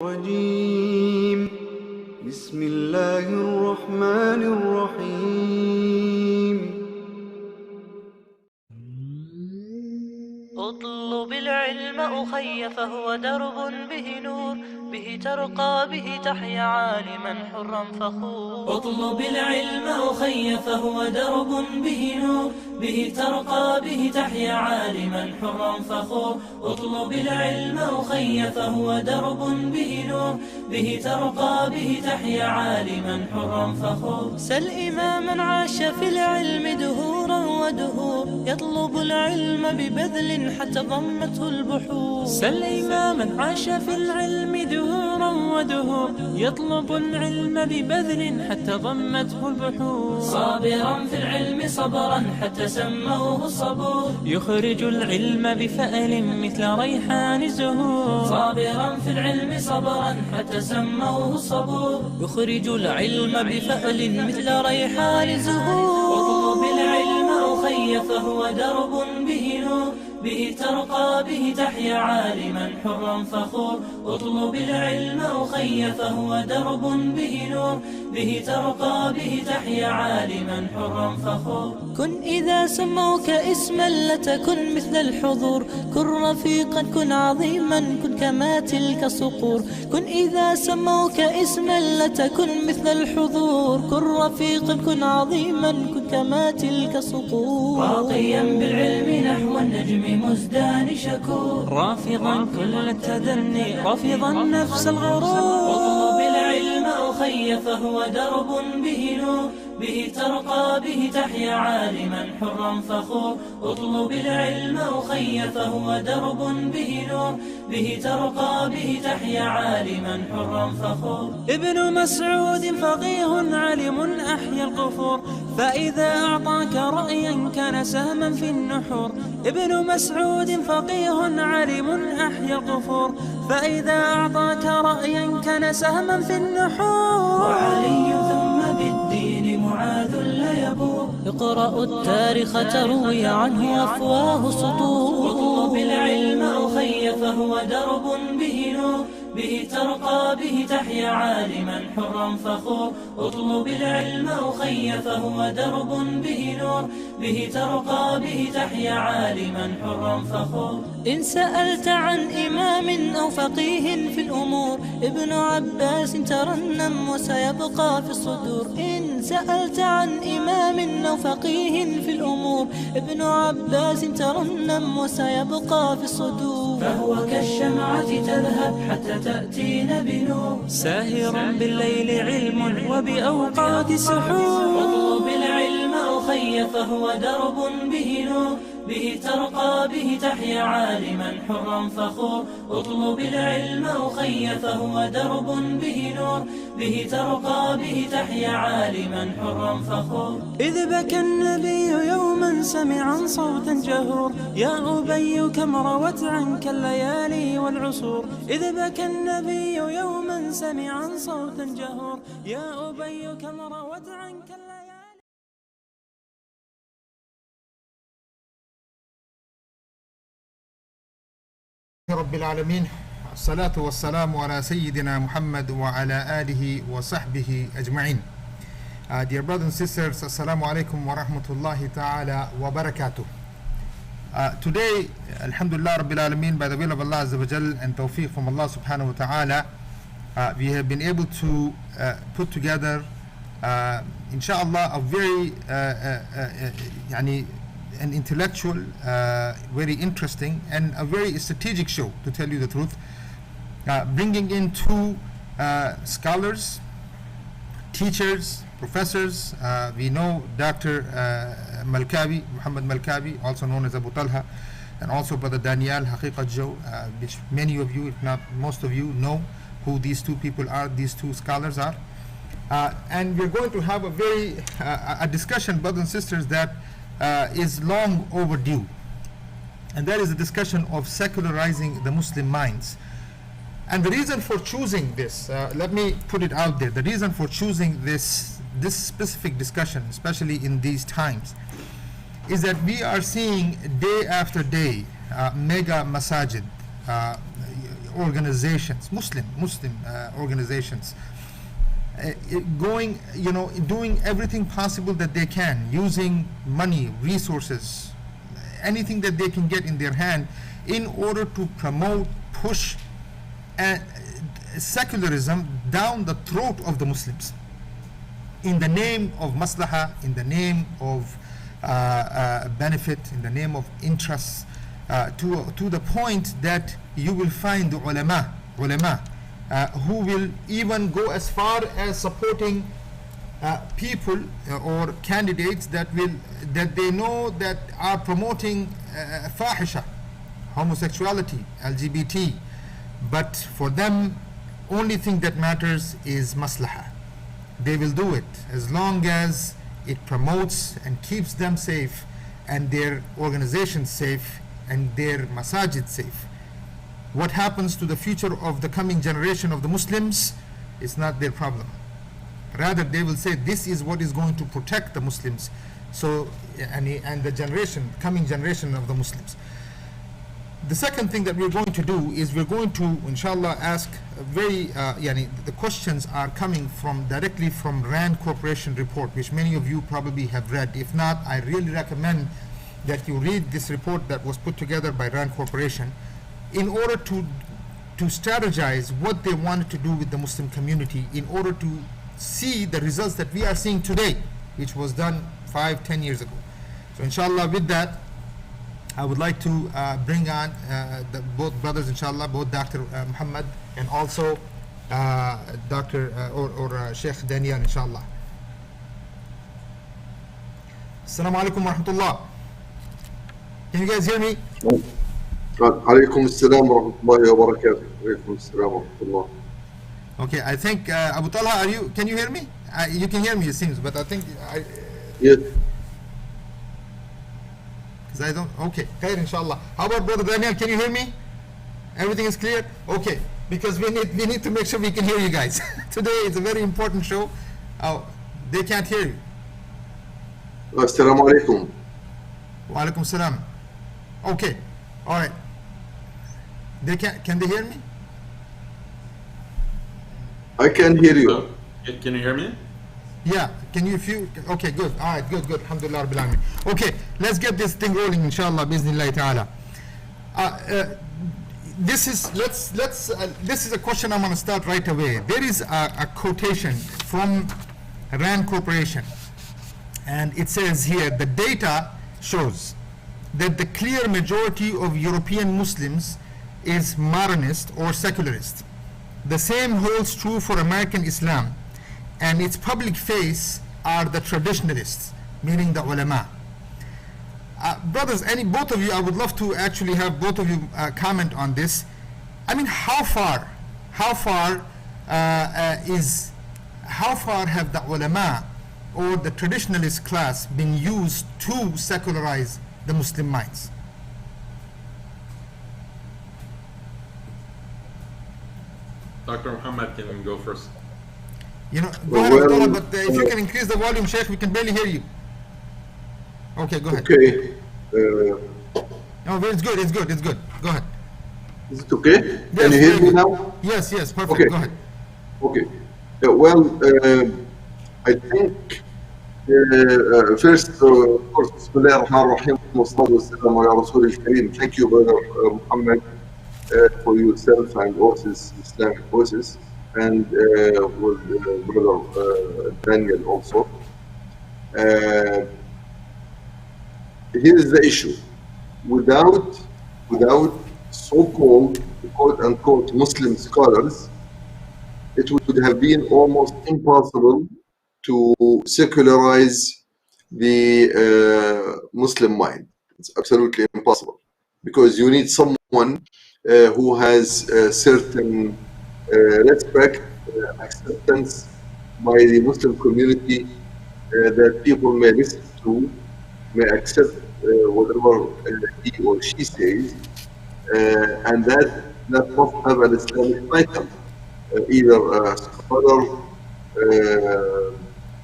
الرجيم بسم الله الرحمن الرحيم اطلب العلم أخي فهو درب به نور به ترقى به تحيا عالما حرا فخور. اطلب العلم أخي فهو درب به نور به ترقى به تحيا عالما حرا فخور. اطلب العلم أخي فهو درب به نور به ترقى به تحيا عالما حرا فخور. سل إماما عاش في العلم دهورا ودهور يطلب العلم ببذل حتى ضمته البحور. سل إماما عاش في العلم دهورا ودهور يطلب العلم ببذل حتى ضمته البحور. صابرا في العلم صبرا حتى سموه الصبور يخرج العلم بفأل مثل ريحان الزهور. صابرا في العلم صبرا حتى سموه الصبور يخرج العلم بفأل مثل ريحان الزهور. اطلب العلم أخي فهو درب به نور به ترقى به تحيا عالما حرا فخور. اطلب العلم أخي فهو درب به نور به ترقى به تحيا عالما حرا فخور. كن إذا سموك اسما لتكن مثل الحضور كن رفيقا كن عظيما كن كما تلك الصقور. كن إذا سموك اسما لتكن مثل الحضور كن رفيقا كن عظيما كن كما تلك الصقور. راقيا بالعلم نحو النجم مزدان شكور رافضا كل التدني رافضا نفس الغرور. اطلب العلم أخي فهو درب به نور به ترقى به تحيا عالما حرا فخور. اطلب العلم أخي فهو درب به نور به ترقى به تحيا عالما حرا فخور. ابن مسعود فقيه علم أحيا القفور فإذا أعطاك رأيا كان سهما في النحور. ابن مسعود فقيه علم أحيا القفور فإذا أعطاك رأيا كان سهما في النحور. وعلي ثم بالدين معاذ لا يبور اقرأوا التاريخ تروي عنه أفواه سطور. اطلب العلم أخي فهو درب به نور به ترقى به تحيا عالما حرا فخور. اطلب العلم أخي فهو درب به نور به ترقى به تحيا عالما حرا فخور. إن سألت عن إمام أو فقيه في الأمور ابن عباس ترنم وسيبقى في الصدور. إن سألت عن إمام أو فقيه في الأمور ابن عباس ترنم وسيبقى في الصدور. فهو كالشمعة تذهب حتى تأتينا بنور ساهر بالليل علم وبأوقات سحور. اطلب العلم أخي فهو درب به نور به ترقى به تحيا عالما حرا فخور. اطلب العلم أخي فهو درب به نور به ترقى به تحيا عالما حرا فخور. إذ بكى النبي يوما سمعا صوتا جهور يا أبي كم روت عنك الليالي والعصور. إذ بكى النبي يوما سمعا صوتا جهور يا أبي كم روت عنك الليالي. رب العالمين الصلاة والسلام على سيدنا محمد وعلى آله وصحبه أجمعين. Dear brothers and sisters, Assalamu alaikum wa rahmatullahi ta'ala wa barakatuh. Today, Alhamdulillah Rabbil Alameen, by the will of Allah Azza wa Jal and tawfiq from Allah subhanahu wa ta'ala, we have been able to put together, inshallah, a very an intellectual, very interesting and a very strategic show, to tell you the truth, bringing in two scholars, teachers, professors. We know Dr. Malkawi, Mohammad Malkawi, also known as Abu Talha, and also Brother Daniel Haqiqatjou, which many of you, if not most of you, know who these two people are, these two scholars are. And we're going to have a very a discussion, brothers and sisters, that is long overdue, and that is a discussion of secularizing the Muslim minds. And the reason for choosing this, let me put it out there, the reason for choosing this specific discussion, especially in these times, is that we are seeing day after day mega masajid, organizations, Muslim organizations, going, doing everything possible that they can, using money, resources, anything that they can get in their hand in order to promote, push secularism down the throat of the Muslims in the name of maslaha, in the name of benefit, in the name of interests, to the point that you will find the ulema who will even go as far as supporting people or candidates that they know that are promoting fahisha, homosexuality, LGBT, but for them only thing that matters is maslaha. They will do it as long as it promotes and keeps them safe and their organizations safe and their masajid safe. What happens to the future of the coming generation of the Muslims is not their problem. Rather, they will say this is what is going to protect the Muslims, so and the coming generation of the Muslims. The second thing that we're going to do is we're going to, inshallah, ask the questions are coming directly from RAND Corporation report, which many of you probably have read. If not, I really recommend that you read this report that was put together by RAND Corporation in order to strategize what they wanted to do with the Muslim community in order to see the results that we are seeing today, which was done 5-10 years ago. So inshallah, with that, I would like to bring on both brothers, inshallah, both Dr. Mohammad and also Dr. or Sheikh Daniel, inshallah. Assalamu alaikum wa rahmatullah. Can you guys hear me? Alaikum assalam wa rahmatullahi wa barakatuh. Alaikum assalam wa rahmatullah. Okay, I think Abu Talha, can you hear me? You can hear me, it seems, but I think Yes. I don't. Okay, khair, inshallah. How about Brother Daniel? Can you hear me? Everything is clear? Okay, because we need to make sure we can hear you guys. Today is a very important show. They can't hear you. Assalamu alaikum. Wa alaikum salam. Okay, all right. Can they hear me? I can hear you. Can you hear me? Yeah, okay, good, all right, good, alhamdulillah rabbil alamin. Okay, let's get this thing rolling, inshallah, bi'iznillahi ta'ala. This is a question I'm going to start right away. There is a quotation from RAND Corporation, and it says here, the data shows that the clear majority of European Muslims is modernist or secularist. The same holds true for American Islam, and its public face are the traditionalists, meaning the ulema. Brothers, both of you, I would love to actually have both of you comment on this. I mean, how far have the ulema or the traditionalist class been used to secularize the Muslim minds? Dr. Muhammad can go first. Go ahead, but if you can increase the volume, Sheikh, we can barely hear you. Okay, go ahead. Okay. No, it's good. Go ahead. Is it okay? Yes, can you hear me now? Yes, perfect. Okay. Go ahead. Okay. I think first, of course, Bismillah ar-Rahman ar-Rahim, wa salatu wa ala Rasul al-Kareem. Thank you, Brother Muhammad, for yourself and Oasis, Islamic Oasis, and with Brother Daniel also. Here is the issue. Without so-called, quote-unquote, Muslim scholars, it would have been almost impossible to secularize the Muslim mind. It's absolutely impossible, because you need someone who has a certain respect, acceptance by the Muslim community, that people may listen to, may accept whatever he or she says, and that must have an Islamic title, either a scholar,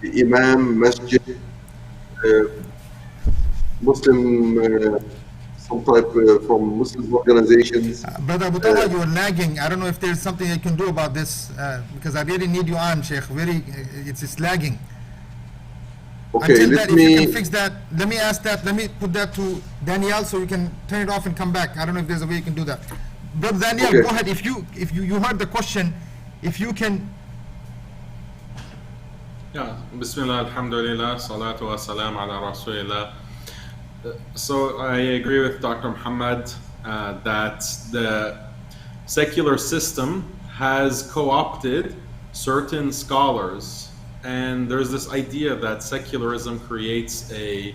the Imam, Masjid, Muslim some type from Muslim organizations. Brother Abu Talha, you're lagging. I don't know if there's something I can do about this, because I really need you on, Sheikh. It's lagging. Okay, Until let that, if me. you can fix that, let me ask that. Let me put that to Danielle so you can turn it off and come back. I don't know if there's a way you can do that. Brother Danielle, Okay. go ahead. If you heard the question, if you can. Yeah, Bismillah, Alhamdulillah, Salatu wa salam ala Rasulillah. So I agree with Dr. Muhammad that the secular system has co-opted certain scholars, and there's this idea that secularism creates a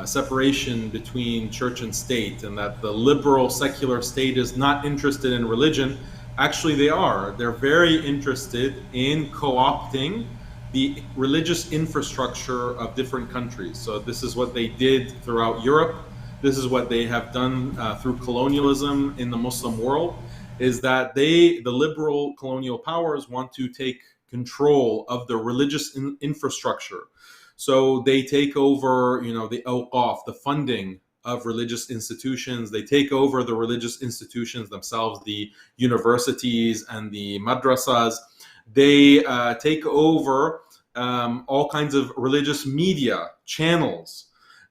separation between church and state, and that the liberal secular state is not interested in religion. Actually, they are. They're very interested in co-opting the religious infrastructure of different countries. So this is what they did throughout Europe. This is what they have done through colonialism in the Muslim world, is that the liberal colonial powers want to take control of the religious infrastructure. So they take over, the awqaf, the funding of religious institutions. They take over the religious institutions themselves, the universities and the madrasas. They take over all kinds of religious media channels,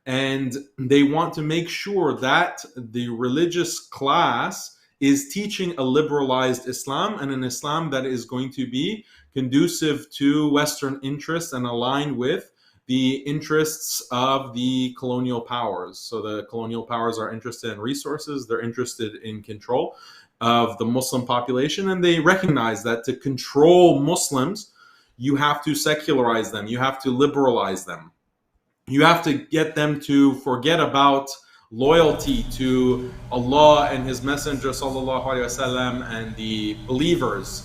and they want to make sure that the religious class is teaching a liberalized Islam, and an Islam that is going to be conducive to Western interests and aligned with the interests of the colonial powers. So the colonial powers are interested in resources, they're interested in control of the Muslim population, and they recognize that to control Muslims, you have to secularize them, you have to liberalize them, you have to get them to forget about loyalty to Allah and His Messenger sallallahu alaihi wasallam and the believers.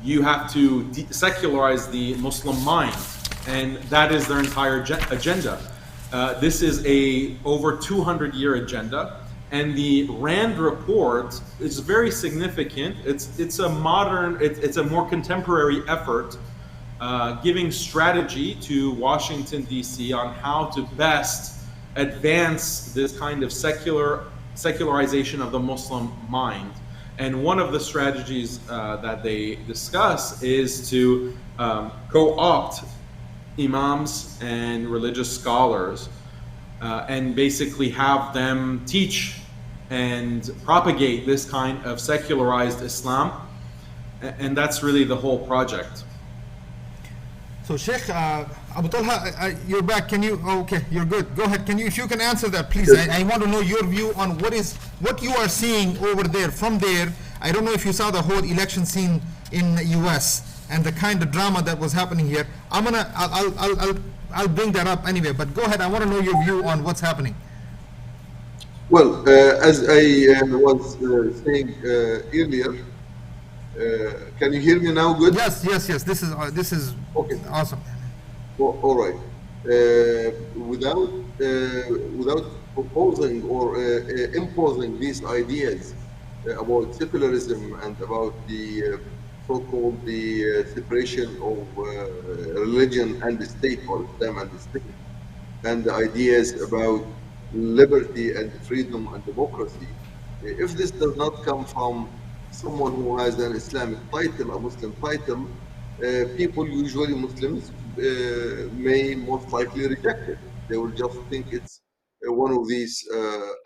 You have to secularize the Muslim mind, and that is their entire agenda. This is a over 200-year agenda. And the Rand report is very significant. It's a modern, it's a more contemporary effort, giving strategy to Washington D.C. on how to best advance this kind of secularization of the Muslim mind. And one of the strategies that they discuss is to co-opt imams and religious scholars, and basically have them teach and propagate this kind of secularized Islam. And that's really the whole project. So Sheikh Abu Talha, you're back. Can you? Okay, you're good. Go ahead. If you can answer that, please. I want to know your view on what you are seeing over there. From there, I don't know if you saw the whole election scene in the U.S. and the kind of drama that was happening here. I'll bring that up anyway. But go ahead. I want to know your view on what's happening. Well, as I was saying earlier, can you hear me now? Good. Yes. This is okay. Awesome. All right. Without proposing or imposing these ideas about secularism and about the so-called separation of religion and the state, or Islam and the state, and the ideas about liberty and freedom and democracy, if this does not come from someone who has an Islamic title, a Muslim title, people, usually Muslims, may most likely reject it. They will just think it's one of these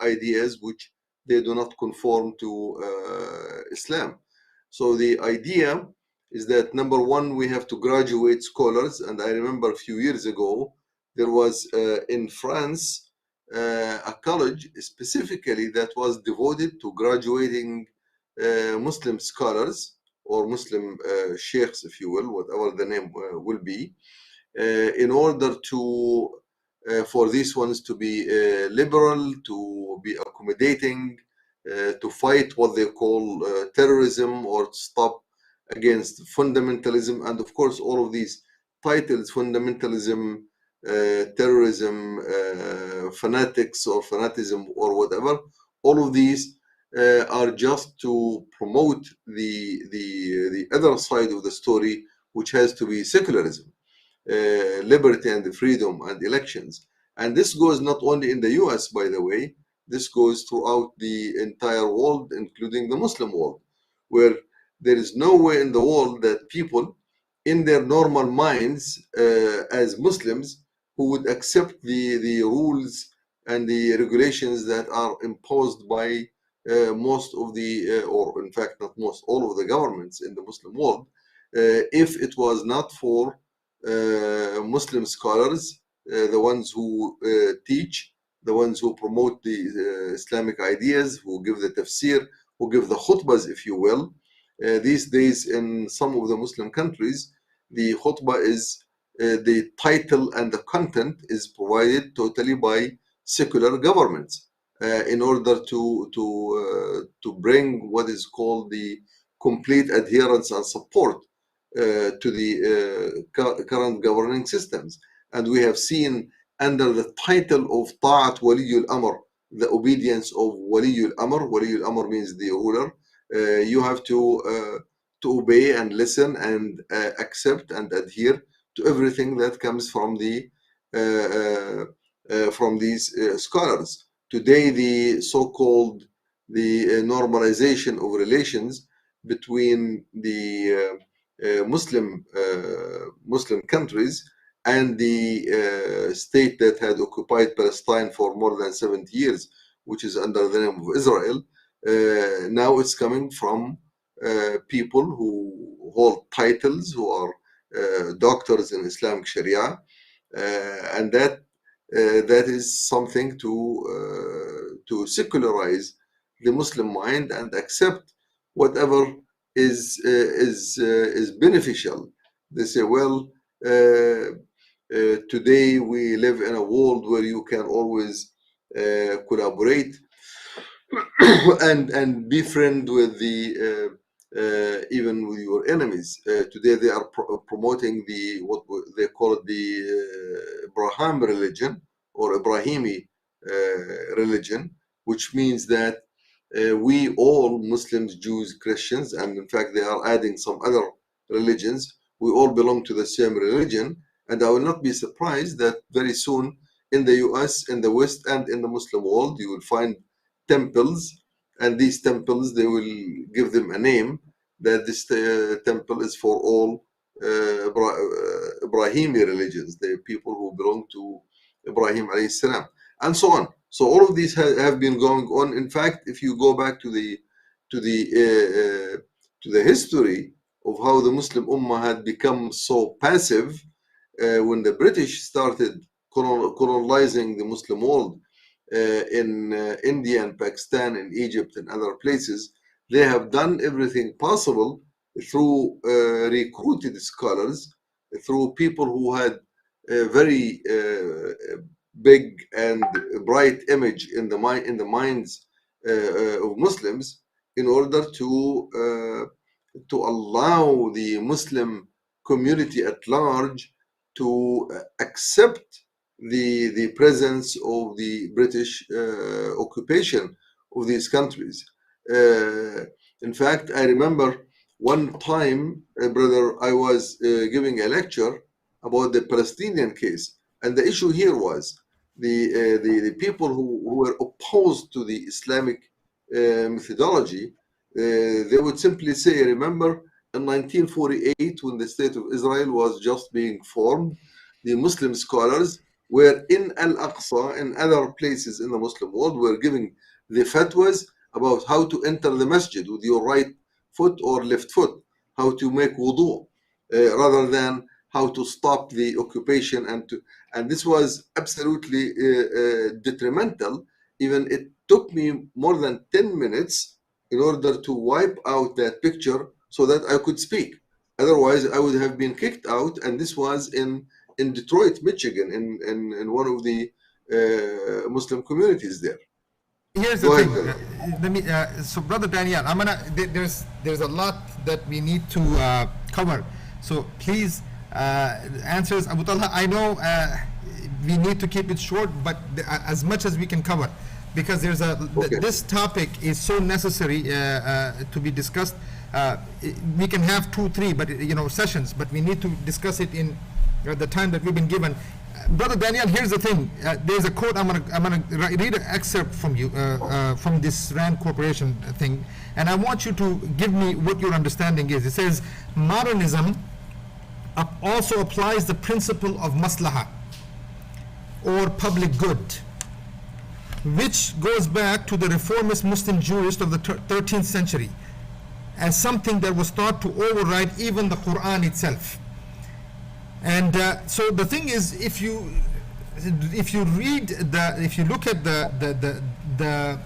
ideas which they do not conform to Islam. So the idea is that, number one, we have to graduate scholars. And I remember a few years ago, there was in France a college specifically that was devoted to graduating Muslim scholars or Muslim sheikhs, if you will, whatever the name will be, in order to for these ones to be liberal, to be accommodating, to fight what they call terrorism, or to stop against fundamentalism. And of course, all of these titles, fundamentalism, terrorism, fanatics or fanatism or whatever, all of these are just to promote the other side of the story, which has to be secularism, liberty and freedom and elections. And this goes not only in the US, by the way, This goes throughout the entire world, including the Muslim world, where there is no way in the world that people in their normal minds as Muslims who would accept the rules and the regulations that are imposed by most of the, or in fact not most, all of the governments in the Muslim world, if it was not for Muslim scholars, the ones who teach, the ones who promote the Islamic ideas, who give the tafsir, who give the khutbahs, if you will. These days in some of the Muslim countries, the khutbah is the title and the content is provided totally by secular governments in order to bring what is called the complete adherence and support to the current governing systems. And we have seen under the title of Ta'at Wali al-Amr, the obedience of Wali al-Amr. Wali al-Amr means the ruler. You have to obey and listen and accept and adhere to everything that comes from the from these scholars. Today, the so-called normalization of relations between the Muslim countries and the state that had occupied Palestine for more than 70 years, which is under the name of Israel. Now it's coming from people who hold titles, who are doctors in Islamic Sharia, and that is something to secularize the Muslim mind and accept whatever is beneficial. They say, well, today we live in a world where you can always collaborate and be friend with the even with your enemies. Today they are promoting the what they call it the Abraham religion or Ibrahimi religion, which means that we all Muslims, Jews, Christians, and in fact they are adding some other religions, we all belong to the same religion. And I will not be surprised that very soon in the US, in the West, and in the Muslim world, you will find temples, and these temples, they will give them a name, that this temple is for all Ibrahimi religions, the people who belong to Ibrahim alayhi salam, and so on. So all of these have been going on. In fact, if you go back to the history of how the Muslim Ummah had become so passive when the British started colonizing the Muslim world in India and Pakistan and Egypt and other places, they have done everything possible through recruited scholars, through people who had a very big and bright image in the minds of Muslims, in order to allow the Muslim community at large to accept the presence of the British occupation of these countries. In fact, I remember one time, brother, I was giving a lecture about the Palestinian case, and the issue here was the people who were opposed to the Islamic methodology. They would simply say, remember, in 1948, when the State of Israel was just being formed, the Muslim scholars were in Al-Aqsa and other places in the Muslim world were giving the fatwas about how to enter the masjid with your right foot or left foot, how to make wudu, rather than how to stop the occupation. And this was absolutely detrimental. Even it took me more than 10 minutes in order to wipe out that picture so that I could speak. Otherwise, I would have been kicked out. And this was in Detroit, Michigan, in one of the Muslim communities there. Here's the thing. Let me. So, brother Daniel, I'm gonna. There's a lot that we need to cover. So please, answers, Abu Talha. I know we need to keep it short, but as much as we can cover, because there's this topic is so necessary to be discussed. We can have 2-3, but sessions, but we need to discuss it in the time that we've been given. Brother Daniel, here's the thing. There's a quote. I'm gonna read an excerpt from you from this Rand Corporation thing, and I want you to give me what your understanding is. It says modernism also applies the principle of maslaha, or public good, which goes back to the reformist Muslim jurist of the 13th century, as something that was thought to override even the Quran itself. And so the thing is, if you look at the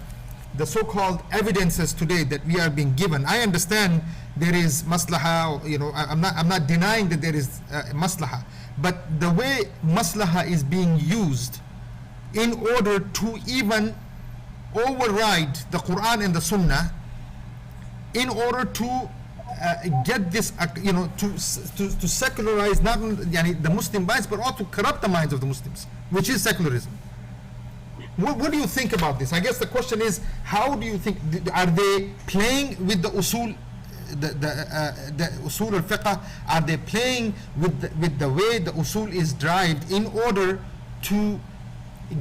so-called evidences today that we are being given, I understand there is maslaha. I'm not denying that there is maslaha, but the way maslaha is being used in order to even override the Quran and the Sunnah, in order to get this, to secularize not only the Muslim minds, but also corrupt the minds of the Muslims, which is secularism. What do you think about this? I guess the question is, how do you think, are they playing with the usul, the usul al-fiqh? Are they playing with the way the usul is derived in order to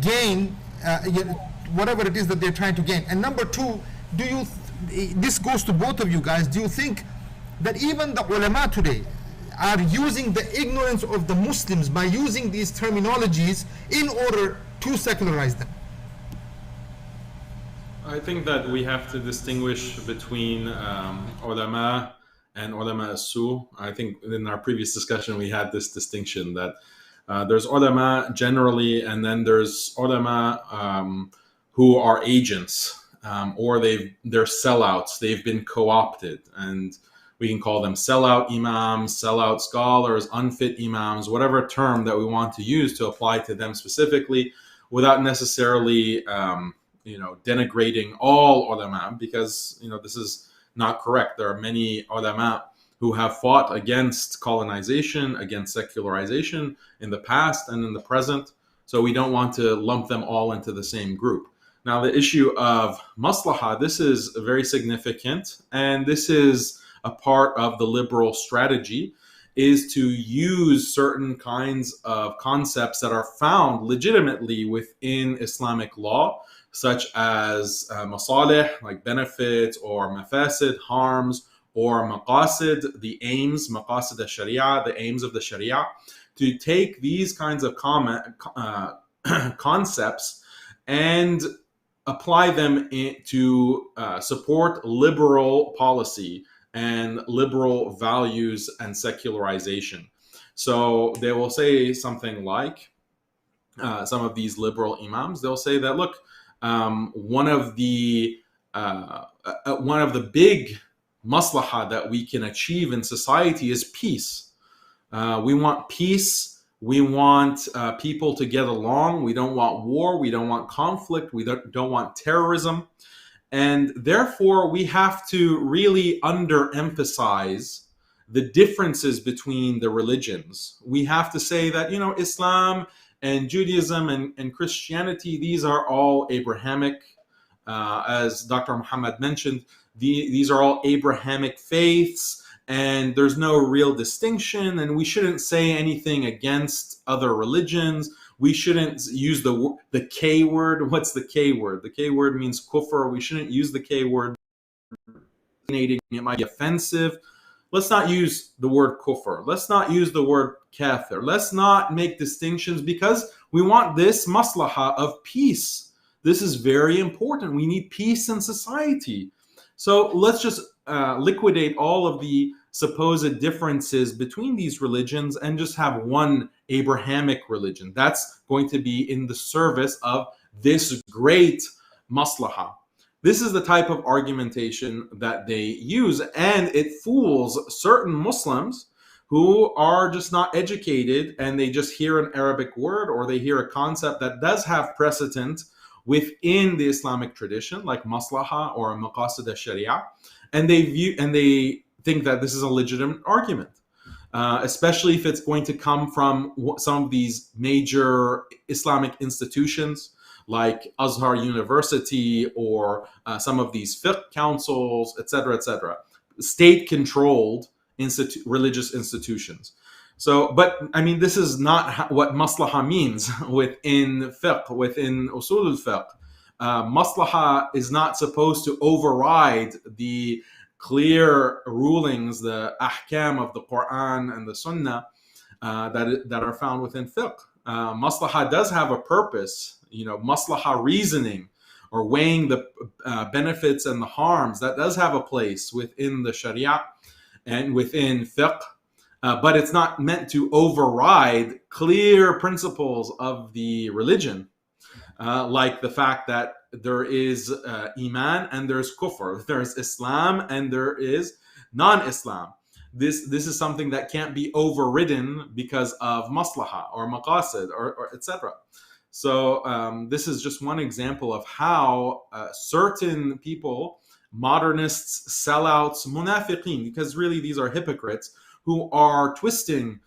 gain whatever it is that they're trying to gain? And number two, this goes to both of you guys, do you think that even the ulema today are using the ignorance of the Muslims by using these terminologies in order to secularize them? I think that we have to distinguish between ulema and ulema as-su. I think in our previous discussion we had this distinction that there's ulema generally, and then there's ulema who are agents, or they're sellouts. They've been co-opted, and we can call them sellout imams, sellout scholars, unfit imams, whatever term that we want to use to apply to them specifically, without necessarily denigrating all ulama, because this is not correct. There are many ulama who have fought against colonization, against secularization in the past and in the present. So we don't want to lump them all into the same group. Now, the issue of maslaha, this is very significant, and this is a part of the liberal strategy, is to use certain kinds of concepts that are found legitimately within Islamic law, such as masalih, like benefits, or mafasid, harms, or maqasid, the aims, maqasid al-sharia, the aims of the sharia, to take these kinds of concepts and apply them to support liberal policy and liberal values and secularization. So they will say something like, some of these liberal imams, they'll say that, look, one of the big maslaha that we can achieve in society is peace. We want peace. We want people to get along. We don't want war. We don't want conflict. We don't want terrorism. And therefore, we have to really underemphasize the differences between the religions. We have to say that, Islam and Judaism and Christianity, these are all Abrahamic. As Dr. Mohammad mentioned, these are all Abrahamic faiths, and there's no real distinction, and we shouldn't say anything against other religions. We shouldn't use the K word. What's the K word? The K word means kufr. We shouldn't use the K word. It might be offensive. Let's not use the word kufr. Let's not use the word kathir. Let's not make distinctions, because we want this maslaha of peace. This is very important. We need peace in society. So let's just liquidate all of the supposed differences between these religions and just have one Abrahamic religion. That's going to be in the service of this great maslaha. This is the type of argumentation that they use, and it fools certain Muslims who are just not educated, and they just hear an Arabic word, or they hear a concept that does have precedent within the Islamic tradition, like maslaha or maqasid al-sharia, and they think that this is a legitimate argument, especially if it's going to come from some of these major Islamic institutions like Azhar University, or some of these fiqh councils, etc., state-controlled religious institutions. So, but I mean, this is not what maslaha means within fiqh, within usul al-fiqh. Maslaha is not supposed to override the clear rulings, the ahkam of the Quran and the Sunnah that are found within fiqh. Maslaha does have a purpose, maslaha reasoning or weighing the benefits and the harms, that does have a place within the sharia and within fiqh. But it's not meant to override clear principles of the religion, like the fact that there is iman and there's kufr, there's Islam and there is non-Islam. This is something that can't be overridden because of maslaha or maqasid or etc. So this is just one example of how certain people, modernists, sellouts, munafiqeen, because really these are hypocrites who are twisting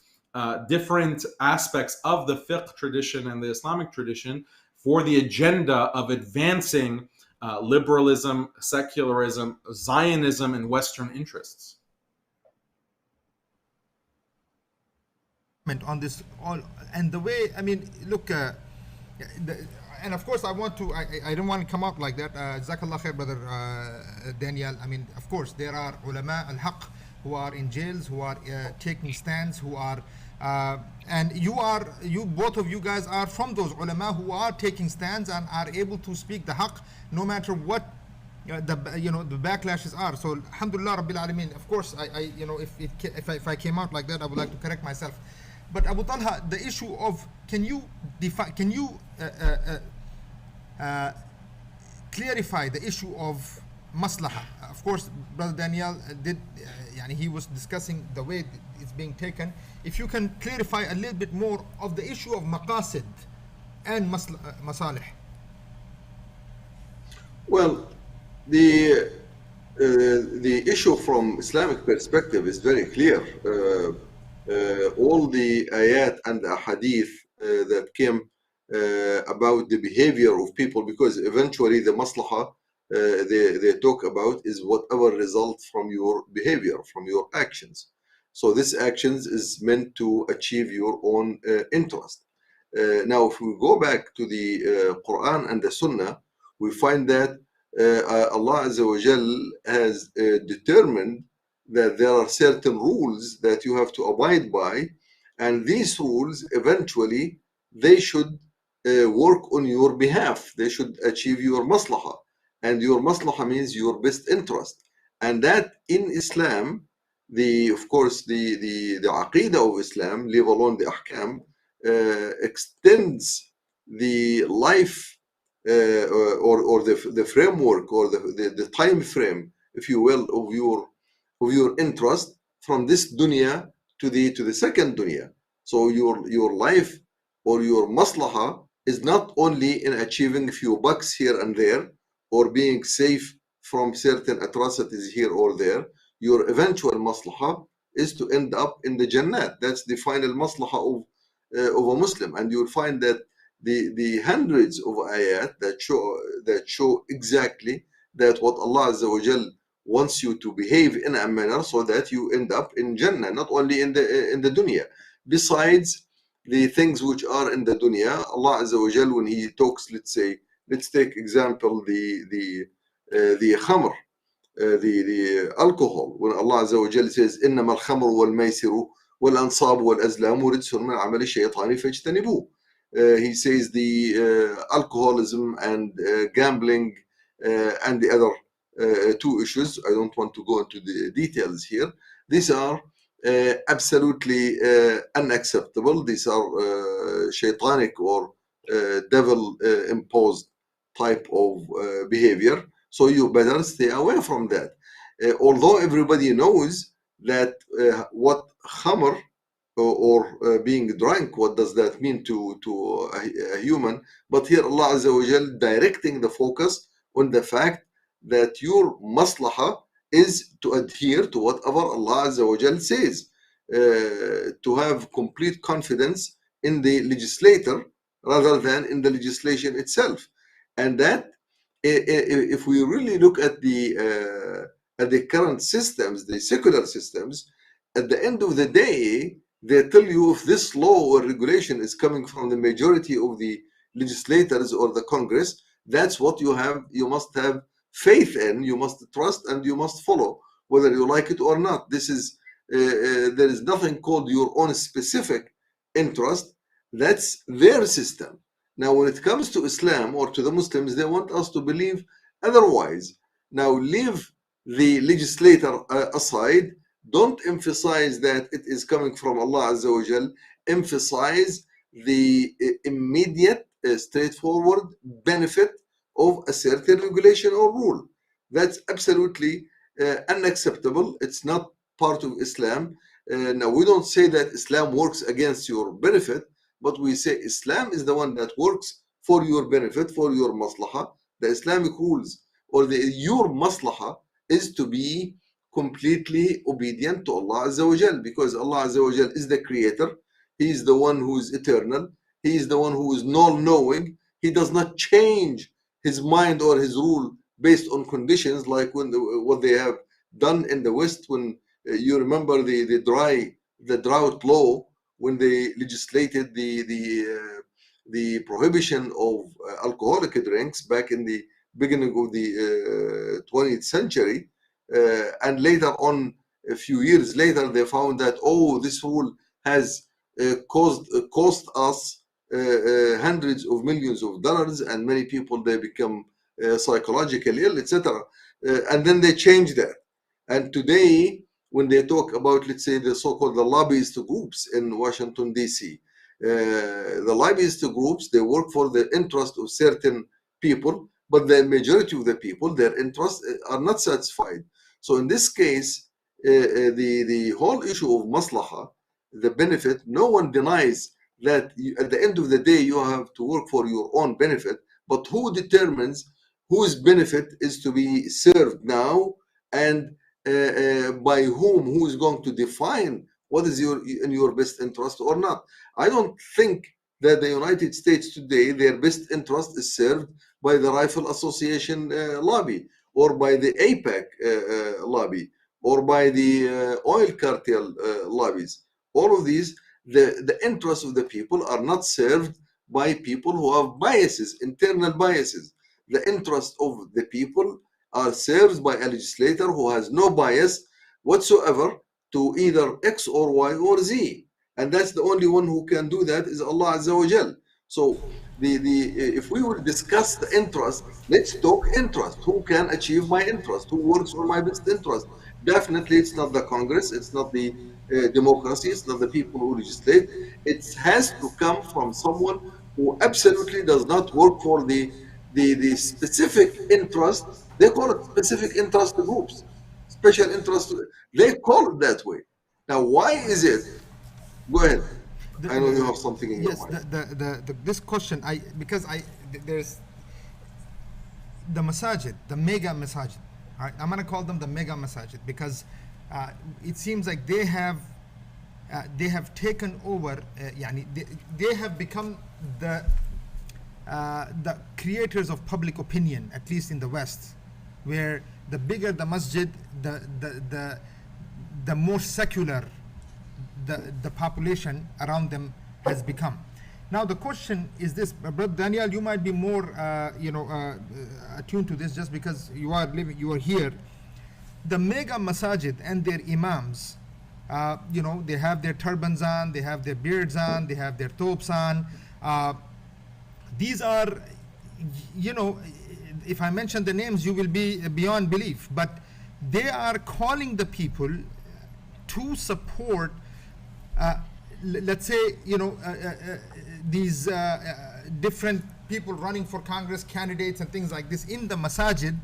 different aspects of the fiqh tradition and the Islamic tradition for the agenda of advancing liberalism, secularism, Zionism, and Western interests. On this all, and the way, I mean, look, and of course I don't want to come out like that. Jazakallah khair, brother Daniel. I mean, of course there are ulema al-haq who are in jails, who are taking stands, who are and you both of you guys are from those ulama who are taking stands and are able to speak the haq no matter what the backlashes are. So alhamdulillah rabbil alameen. Of course I if I came out like that, I would like to correct myself. But Abu Talha, the issue of, can you clarify the issue of maslaha? Of course, Brother Daniel he was discussing the way it's being taken. If you can clarify a little bit more of the issue of maqasid and masalih. Well, the issue from Islamic perspective is very clear. All the ayat and the hadith that came about the behavior of people, because eventually the maslaha they talk about is whatever results from your behavior, from your actions. So this actions is meant to achieve your own interest. Now, if we go back to the Quran and the Sunnah, we find that Allah Azza wa Jal has determined that there are certain rules that you have to abide by, and these rules eventually they should work on your behalf. They should achieve your maslaha, and your maslaha means your best interest. And that in Islam, of course the aqidah of Islam, leave alone the ahkam, extends the life or the framework or the time frame, if you will, of your interest from this dunya to the second dunya. So your life or your maslaha is not only in achieving a few bucks here and there or being safe from certain atrocities here or there. Your eventual maslaha is to end up in the Jannat. That's the final maslaha of a Muslim. And you'll find that the hundreds of ayat that show exactly that what Allah Azza wa Jal wants you to behave in a manner so that you end up in Jannah, not only in the dunya. Besides the things which are in the dunya, Allah Azza wa Jal, when He talks, let's take example the khamr, the alcohol, when Allah Azza wa Jal says إنما الخمر والميسر والأنصاب والأزلام رجس من عمل الشيطان فاجتنبوه. He says the alcoholism and gambling and the other two issues. I don't want to go into the details here. These are absolutely unacceptable. These are shaitanic or devil imposed type of behavior. So you better stay away from that. Although everybody knows that what khamr or being drunk, what does that mean to a human? But here Allah Azza wa Jal directing the focus on the fact that your maslaha is to adhere to whatever Allah Azza wa Jal says, to have complete confidence in the legislator rather than in the legislation itself. And that, if we really look at the current systems, the secular systems, at the end of the day, they tell you if this law or regulation is coming from the majority of the legislators or the Congress, that's what you must have faith in, you must trust, and you must follow, whether you like it or not. This is there is nothing called your own specific interest. That's their system. Now, when it comes to Islam or to the Muslims, they want us to believe otherwise. Now, leave the legislator aside. Don't emphasize that it is coming from Allah Azza wa Jal. Emphasize the immediate, straightforward benefit of a certain regulation or rule. That's absolutely unacceptable. It's not part of Islam. Now, we don't say that Islam works against your benefit, but we say Islam is the one that works for your benefit, for your maslaha. The Islamic rules or your maslaha is to be completely obedient to Allah Azza wa Jal, because Allah Azza wa Jal is the creator. He is the one who is eternal. He is the one who is all-knowing. He does not change his mind or his rule based on conditions like what they have done in the West. When you remember the drought law, when they legislated the prohibition of alcoholic drinks back in the beginning of the 20th century, and later on, a few years later, they found that, oh, this rule has cost us hundreds of millions of dollars, and many people, they become psychologically ill, etc. And then they changed that. And today, when they talk about, let's say, the so-called the lobbyist groups in Washington, D.C., the lobbyist groups, they work for the interest of certain people, but the majority of the people, their interests are not satisfied. So in this case, the whole issue of maslaha, the benefit, no one denies that at the end of the day, you have to work for your own benefit, but who determines whose benefit is to be served now, and by who is going to define what is in your best interest or not? I don't think that the United States today, their best interest is served by the Rifle Association lobby, or by the APEC lobby, or by the oil cartel lobbies. All of these, the interests of the people are not served by people who have biases, internal biases. The interests of the people are served by a legislator who has no bias whatsoever to either X or Y or Z. And that's the only one who can do that is Allah Azza wa Jal. So if we will discuss the interest, let's talk interest. Who can achieve my interest? Who works for my best interest? Definitely it's not the Congress, it's not the democracy, it's not the people who legislate. It has to come from someone who absolutely does not work for the specific interest. They call it specific interest groups, special interest. They call it that way. Now, why is it? Go ahead. I know you have something in your mind. Yes, this question, there's the masajid, the mega masajid. All right, I'm going to call them the mega masajid because it seems like they have taken over. They have become the creators of public opinion, at least in the West, where the bigger the masjid, the more secular the population around them has become. Now the question is this, Brother Daniel, you might be more attuned to this just because you are here. The mega masajid and their imams, they have their turbans on, they have their beards on, they have their thobes on. These are, if I mention the names, you will be beyond belief, but they are calling the people to support let's say, these different people running for Congress, candidates and things like this in the masajid,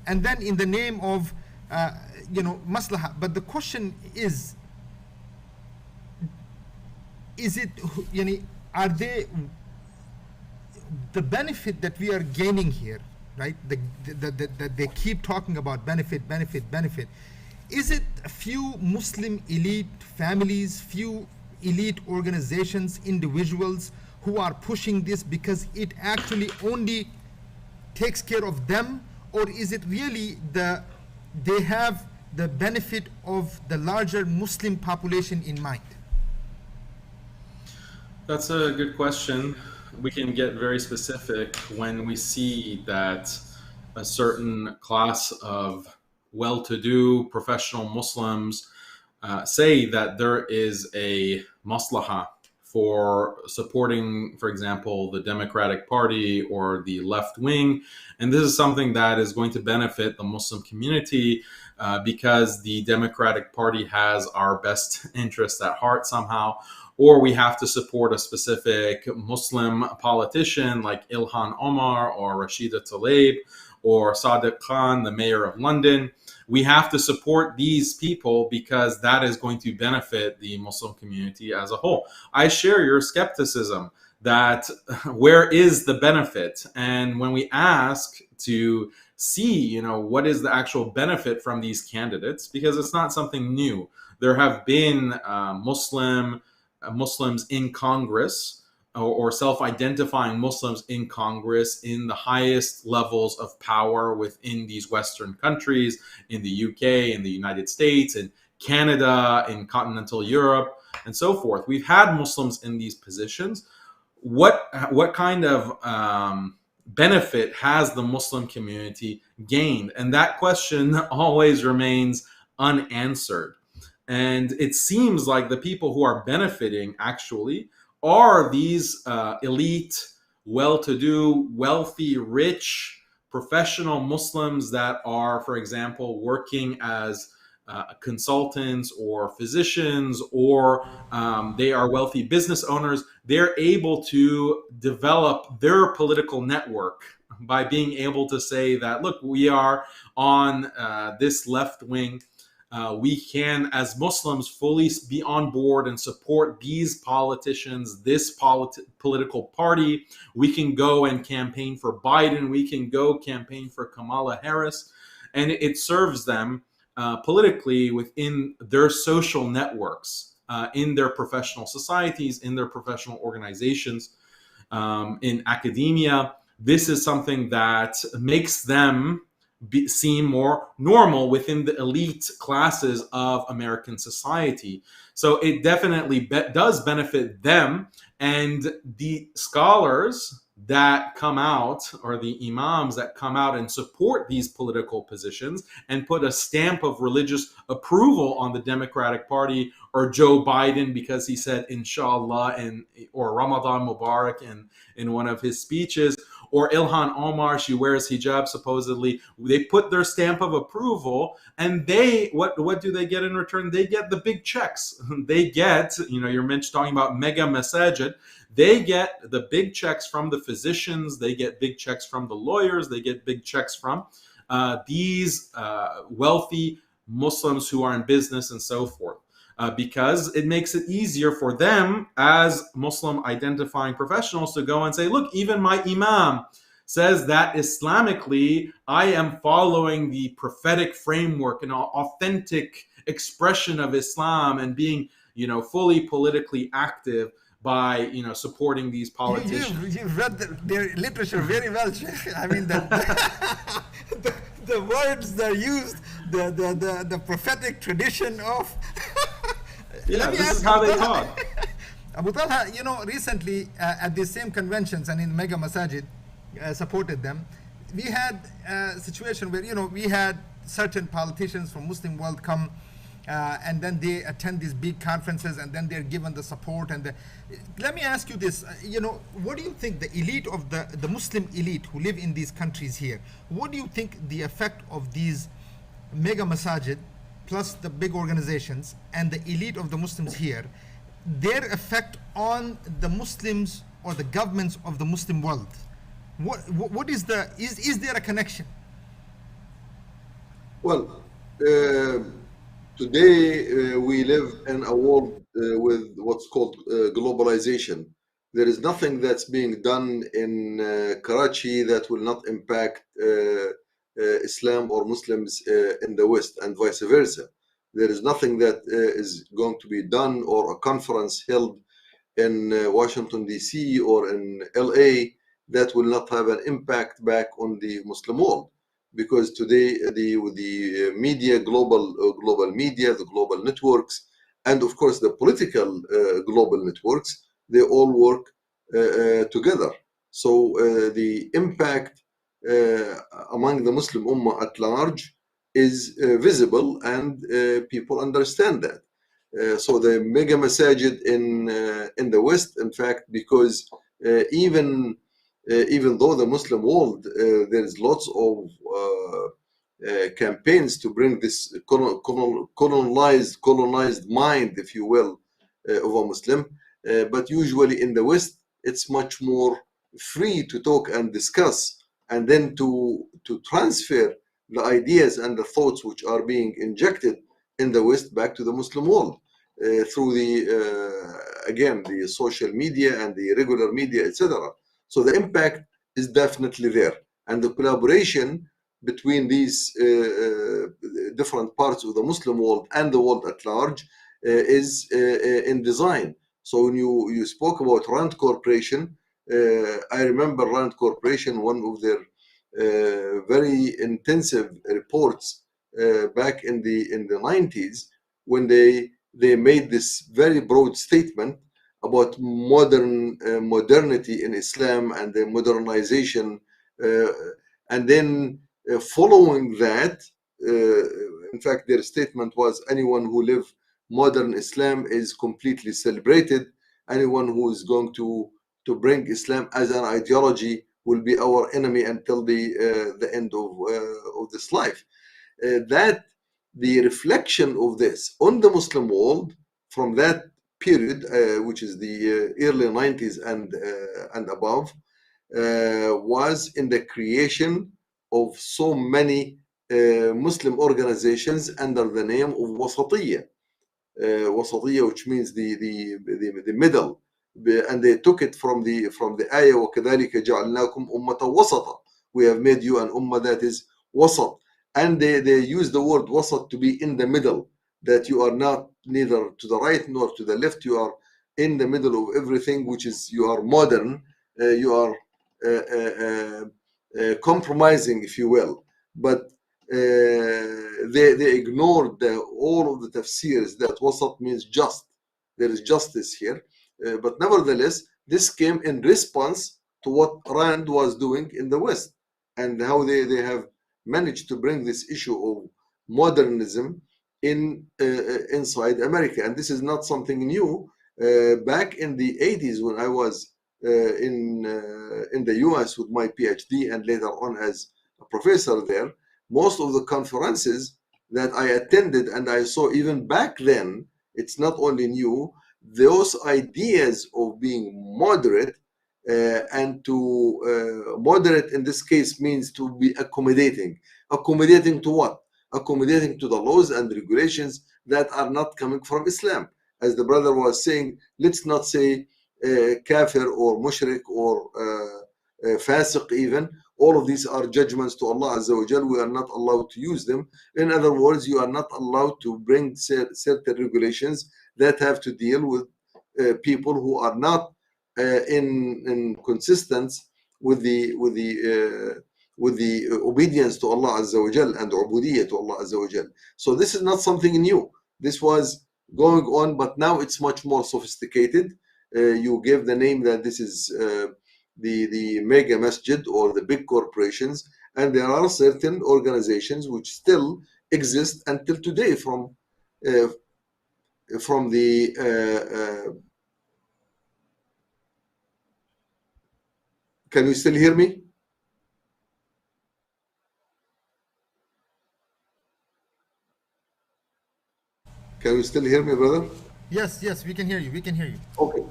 and then in the name of, maslaha. But the question is it, are they, the benefit that we are gaining here, right? That they keep talking about benefit. Is it a few Muslim elite families, few elite organizations, individuals who are pushing this because it actually only takes care of them, or is it really they have the benefit of the larger Muslim population in mind? That's a good question. We can get very specific when we see that a certain class of well-to-do professional Muslims say that there is a maslaha for supporting, for example, the Democratic Party or the left wing. And this is something that is going to benefit the Muslim community because the Democratic Party has our best interest at heart somehow. Or we have to support a specific Muslim politician like Ilhan Omar or Rashida Tlaib or Sadiq Khan, the mayor of London. We have to support these people because that is going to benefit the Muslim community as a whole. I share your skepticism that where is the benefit? And when we ask to see, what is the actual benefit from these candidates, because it's not something new. There have been Muslims in Congress or self-identifying Muslims in Congress in the highest levels of power within these Western countries, in the UK, in the United States, in Canada, in continental Europe, and so forth. We've had Muslims in these positions. What kind of benefit has the Muslim community gained? And that question always remains unanswered. And it seems like the people who are benefiting actually are these elite, well-to-do, wealthy, rich, professional Muslims that are, for example, working as consultants or physicians, or they are wealthy business owners. They're able to develop their political network by being able to say that, look, we are on this left wing. We can, as Muslims, fully be on board and support these politicians, this political party. We can go and campaign for Biden. We can go campaign for Kamala Harris. And it serves them politically within their social networks, in their professional societies, in their professional organizations, in academia. This is something that makes them seem more normal within the elite classes of American society. So it definitely does benefit them. And the scholars that come out, or the imams that come out and support these political positions and put a stamp of religious approval on the Democratic Party or Joe Biden because he said inshallah or Ramadan Mubarak in one of his speeches, or Ilhan Omar, she wears hijab supposedly. They put their stamp of approval, and they what do they get in return? They get the big checks. They get, you're talking about mega masajid. They get the big checks from the physicians. They get big checks from the lawyers. They get big checks from these wealthy Muslims who are in business and so forth. Because it makes it easier for them as Muslim identifying professionals to go and say, look, even my imam says that Islamically, I am following the prophetic framework, an authentic expression of Islam, and being, fully politically active by, supporting these politicians. You've read their literature very well, Sheikh. I mean, the words that are used, the prophetic tradition of... Yeah, this is how they talk. Abu Talha, recently at these same conventions and in mega masajid, supported them. We had a situation where, we had certain politicians from Muslim world come and then they attend these big conferences, and then they're given the support. And let me ask you this, what do you think the elite of the Muslim elite who live in these countries here, what do you think the effect of these mega masajid plus the big organizations and the elite of the Muslims here, their effect on the Muslims or the governments of the Muslim world? What is there a connection? Well, today we live in a world with what's called globalization. There is nothing that's being done in Karachi that will not impact Islam or Muslims in the West, and vice versa. There is nothing that is going to be done, or a conference held in Washington, D.C. or in L.A. that will not have an impact back on the Muslim world. Because today the media, global media, the global networks, and of course the political global networks they all work together. So the impact among the Muslim Ummah at large is visible, and people understand that. So the mega masajid in the West, in fact, because even though the Muslim world there's lots of campaigns to bring this colonized mind, if you will, of a Muslim, but usually in the West it's much more free to talk and discuss, and then to transfer the ideas and the thoughts which are being injected in the West back to the Muslim world through the again the social media and the regular media, etc. So the impact is definitely there, and the collaboration between these different parts of the Muslim world and the world at large is in design. So when you spoke about Rand Corporation, I remember Rand Corporation, one of their very intensive reports back in the 90s, when they made this very broad statement about modernity in Islam and the modernization, and then following that, in fact, their statement was, anyone who live modern Islam is completely celebrated. Anyone who is going to bring Islam as an ideology will be our enemy until the end of this life. That the reflection of this on the Muslim world from that period, which is the early 90s and above, was in the creation of so many Muslim organizations under the name of Wasatiyya. Wasatiyya, which means the middle, and they took it from the ayah وَكَذَلِكَ جَعَلْنَاكُمْ أُمَّةً وَسَطًا. We have made you an ummah that is wasat, and they use the word wasat to be in the middle, that you are not neither to the right nor to the left, you are in the middle of everything, which is you are modern, you are compromising, if you will, but they ignored all of the tafsirs that wasat means just. There is justice here, but nevertheless, this came in response to what Rand was doing in the West, and how they have managed to bring this issue of modernism inside America. And this is not something new. Back in the 80s, when I was in the US with my PhD and later on as a professor there, most of the conferences that I attended and I saw even back then, it's not only new, those ideas of being moderate, and to moderate in this case means to be accommodating. Accommodating to what? Accommodating to the laws and regulations that are not coming from Islam. As the brother was saying, let's not say kafir or mushrik or fasiq even. All of these are judgments to Allah Azza wa Jal. We are not allowed to use them. In other words, you are not allowed to bring certain regulations that have to deal with people who are not in consistence with the obedience to Allah Azza wa Jal and ubudiyyah to Allah Azza wa Jal. So this is not something new. This was going on, but now it's much more sophisticated. You gave the name that this is the mega masjid or the big corporations, and there are certain organizations which still exist until today from the can you still hear me? Can you still hear me, brother? Yes, we can hear you. We can hear you. Okay.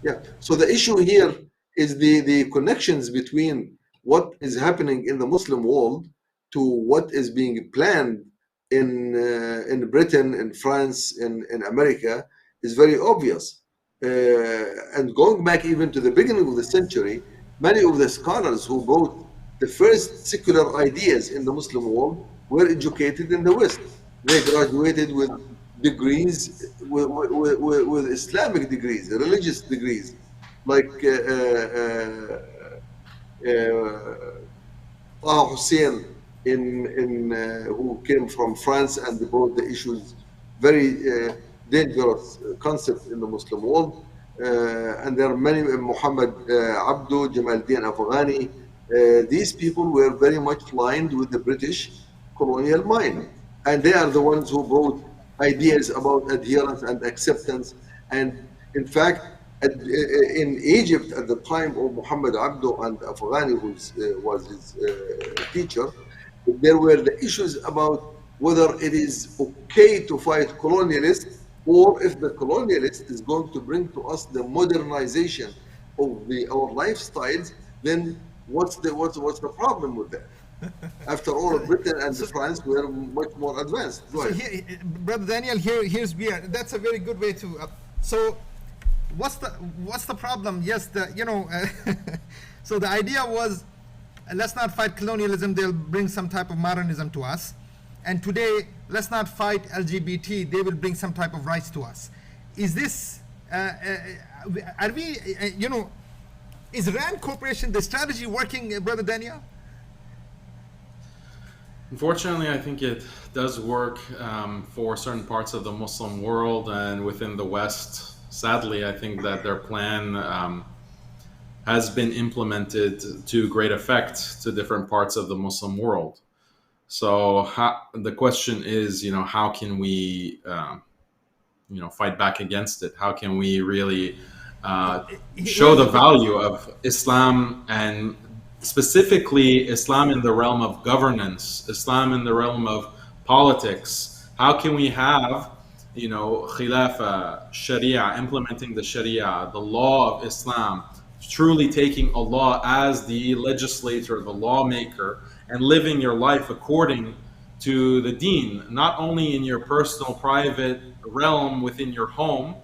Yeah. So the issue here is the connections between what is happening in the Muslim world to what is being planned in Britain, in France, in America is very obvious. And going back even to the beginning of the century, many of the scholars who brought the first secular ideas in the Muslim world were educated in the West. They graduated with degrees, with Islamic degrees, religious degrees, like Taha Hussein who came from France and brought the issues, very dangerous concept in the Muslim world. and there are many, Muhammad Abdu, Jamaluddin Afghani. These people were very much lined with the British colonial mind. And they are the ones who brought ideas about adherence and acceptance. And in fact, in Egypt at the time of Muhammad Abdu and Afghani, who was his teacher, there were the issues about whether it is okay to fight colonialists, or if the colonialist is going to bring to us the modernization of our lifestyles, then what's the problem with that? After all, Britain and France were much more advanced. Go ahead. Here, Brother Daniel, here's where that's a very good way to. So, what's the problem? Yes, so the idea was, let's not fight colonialism; they'll bring some type of modernism to us. And today, let's not fight LGBT; they will bring some type of rights to us. Is this? Are we? Is Rand Corporation the strategy working, Brother Daniel? Unfortunately, I think it does work for certain parts of the Muslim world and within the West. Sadly, I think that their plan has been implemented to great effect to different parts of the Muslim world. So the question is, how can we, fight back against it? How can we really show the value of Islam, and specifically Islam in the realm of governance, Islam in the realm of politics? How can we have, Khilafah, Sharia, implementing the Sharia, the law of Islam, truly taking Allah as the legislator, the lawmaker, and living your life according to the deen, not only in your personal, private realm within your home,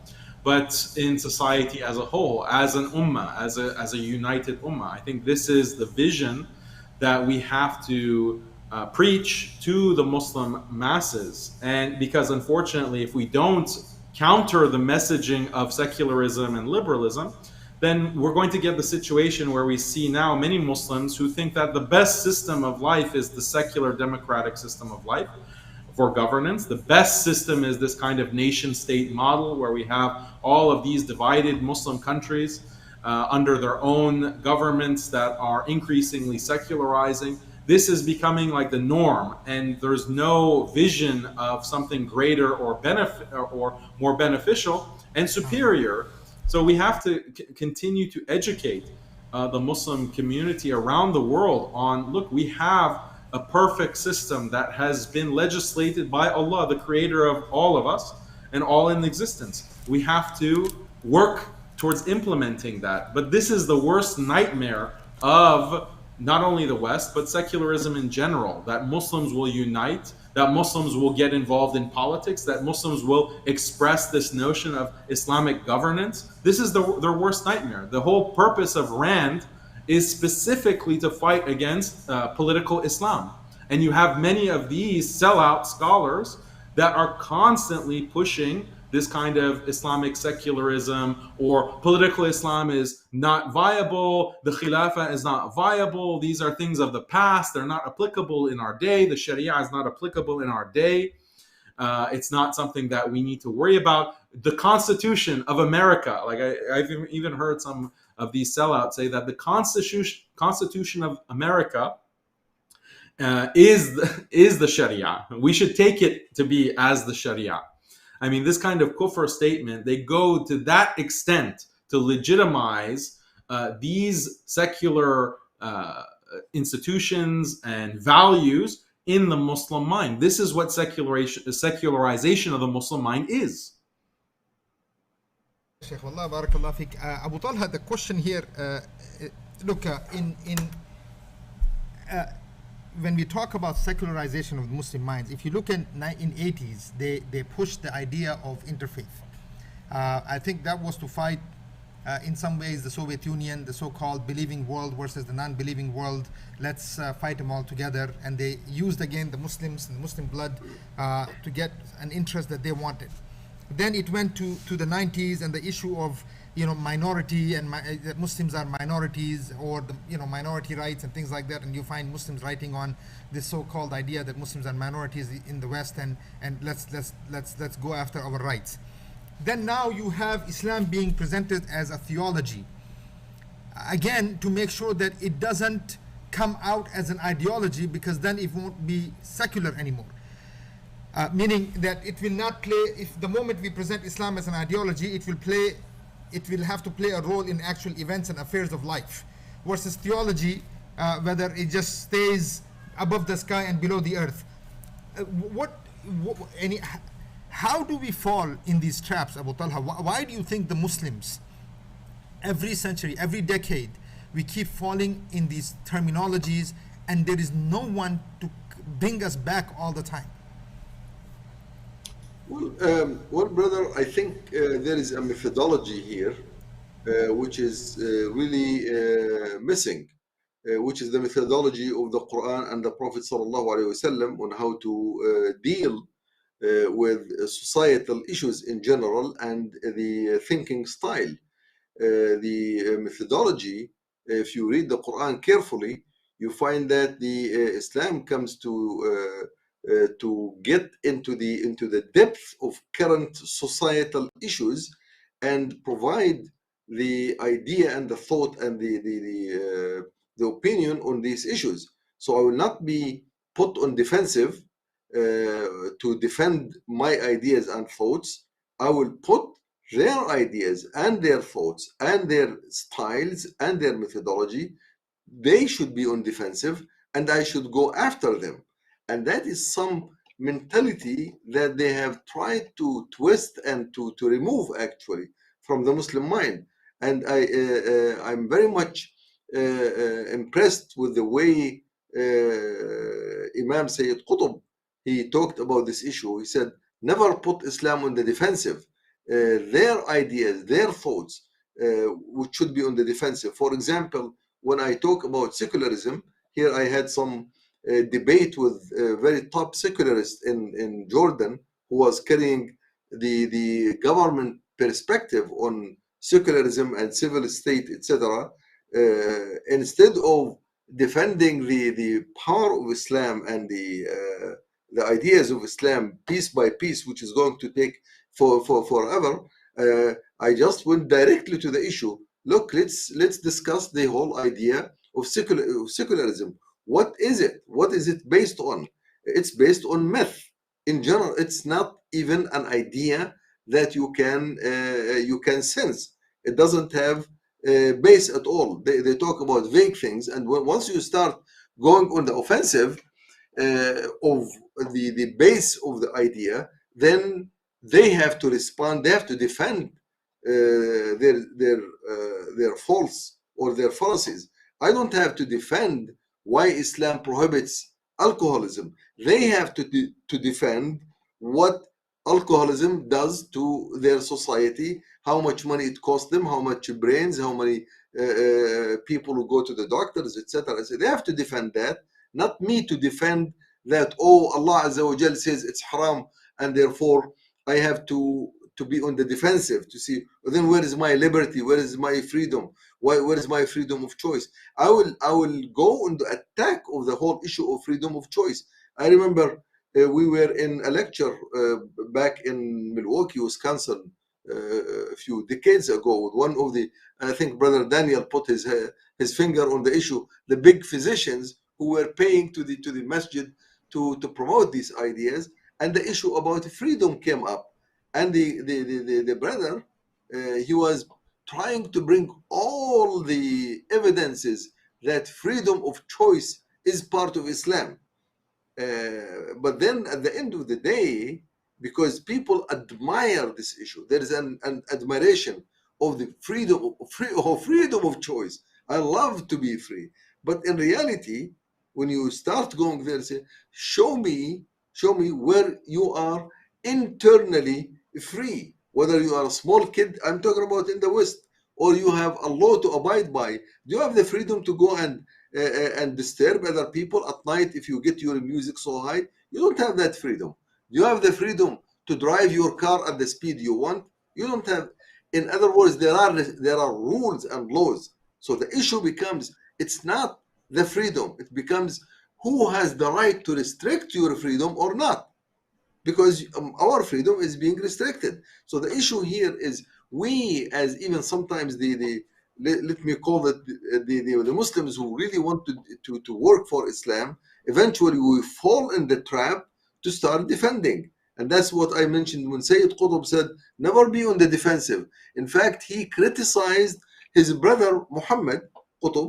but in society as a whole, as an ummah, as a united ummah. I think this is the vision that we have to preach to the Muslim masses. And because unfortunately, if we don't counter the messaging of secularism and liberalism, then we're going to get the situation where we see now many Muslims who think that the best system of life is the secular democratic system of life for governance. The best system is this kind of nation-state model where we have all of these divided Muslim countries under their own governments that are increasingly secularizing. This is becoming like the norm, and there's no vision of something greater or more beneficial and superior. So we have to continue to educate the Muslim community around the world on, look, we have a perfect system that has been legislated by Allah, the creator of all of us and all in existence. We have to work towards implementing that. But this is the worst nightmare of not only the West, but secularism in general, that Muslims will unite, that Muslims will get involved in politics, that Muslims will express this notion of Islamic governance. This is their worst nightmare. The whole purpose of RAND is specifically to fight against political Islam. And you have many of these sellout scholars that are constantly pushing this kind of Islamic secularism, or political Islam is not viable, the Khilafah is not viable, these are things of the past, they're not applicable in our day, the Sharia is not applicable in our day, it's not something that we need to worry about. The Constitution of America, like I've even heard some of these sellouts say that the Constitution of America is the Sharia. We should take it to be as the Sharia. I mean, this kind of kufr statement, they go to that extent to legitimize these secular institutions and values in the Muslim mind. This is what secularization of the Muslim mind is. Sheikh, Wallah, barakallah fik. Abu Talha, the question here, look, when we talk about secularization of Muslim minds, if you look in 1980s, they pushed the idea of interfaith. I think that was to fight, in some ways, the Soviet Union, the so-called believing world versus the non-believing world. Let's fight them all together. And they used again the Muslims and the Muslim blood to get an interest that they wanted. Then it went to the 90s and the issue of minority and that Muslims are minorities, or the minority rights and things like that, and you find Muslims writing on this so-called idea that Muslims are minorities in the West, and let's go after our rights. then now you have Islam being presented as a theology. Again, to make sure that it doesn't come out as an ideology, because then it won't be secular anymore. Meaning that it will not play, if the moment we present Islam as an ideology, it will have to play a role in actual events and affairs of life, versus theology, whether it just stays above the sky and below the earth. How do we fall in these traps, Abu Talha? Why do you think the Muslims, every century, every decade, we keep falling in these terminologies, and there is no one to bring us back all the time? Well, brother, I think there is a methodology here which is really missing, which is the methodology of the Quran and the Prophet ﷺ on how to deal with societal issues in general and the thinking style. The methodology, if you read the Quran carefully, you find that the Islam comes to get into the depth of current societal issues and provide the idea and the thought and the opinion on these issues. So I will not be put on defensive to defend my ideas and thoughts. I will put their ideas and their thoughts and their styles and their methodology. They should be on defensive, and I should go after them. And that is some mentality that they have tried to twist and to remove actually from the Muslim mind. And I'm very much impressed with the way Imam Sayyid Qutb, he talked about this issue. He said, never put Islam on the defensive. Their ideas, their thoughts, which should be on the defensive. For example, when I talk about secularism, here I had some debate with a very top secularist in Jordan who was carrying the government perspective on secularism and civil state, etc. Instead of defending the power of Islam and the ideas of Islam piece by piece, which is going to take for forever, I just went directly to the issue. Look, let's discuss the whole idea of secularism. What is it? What is it based on? It's based on myth. In general, it's not even an idea that you can sense. It doesn't have base at all. They talk about vague things, and once you start going on the offensive of the base of the idea, then they have to respond. They have to defend their faults or their fallacies. I don't have to defend why Islam prohibits alcoholism. They have to defend what alcoholism does to their society, how much money it costs them, how much brains, how many people who go to the doctors, etc. So they have to defend that, not me to defend that, oh, Allah Azza wa Jal says it's haram, and therefore I have to be on the defensive to see, well, then where is my liberty? Where is my freedom? Where is my freedom of choice? I will go on the attack of the whole issue of freedom of choice. I remember we were in a lecture back in Milwaukee, Wisconsin, a few decades ago with one of the, I think Brother Daniel put his finger on the issue, the big physicians who were paying to the masjid to promote these ideas, and the issue about freedom came up. And the brother, he was trying to bring all the evidences that freedom of choice is part of Islam. But then at the end of the day, because people admire this issue, there is an admiration of the freedom of choice. I love to be free. But in reality, when you start going there, say, show me where you are internally free. Whether you are a small kid, I'm talking about in the West, or you have a law to abide by. Do you have the freedom to go and disturb other people at night if you get your music so high? You don't have that freedom. Do you have the freedom to drive your car at the speed you want? You don't have. In other words, there are rules and laws. So the issue becomes, it's not the freedom. It becomes who has the right to restrict your freedom or not. because our freedom is being restricted. So the issue here is we, as even sometimes let me call it the Muslims who really want to work for Islam, eventually we fall in the trap to start defending. And that's what I mentioned when Sayyid Qutb said, never be on the defensive. In fact, he criticized his brother Muhammad Qutb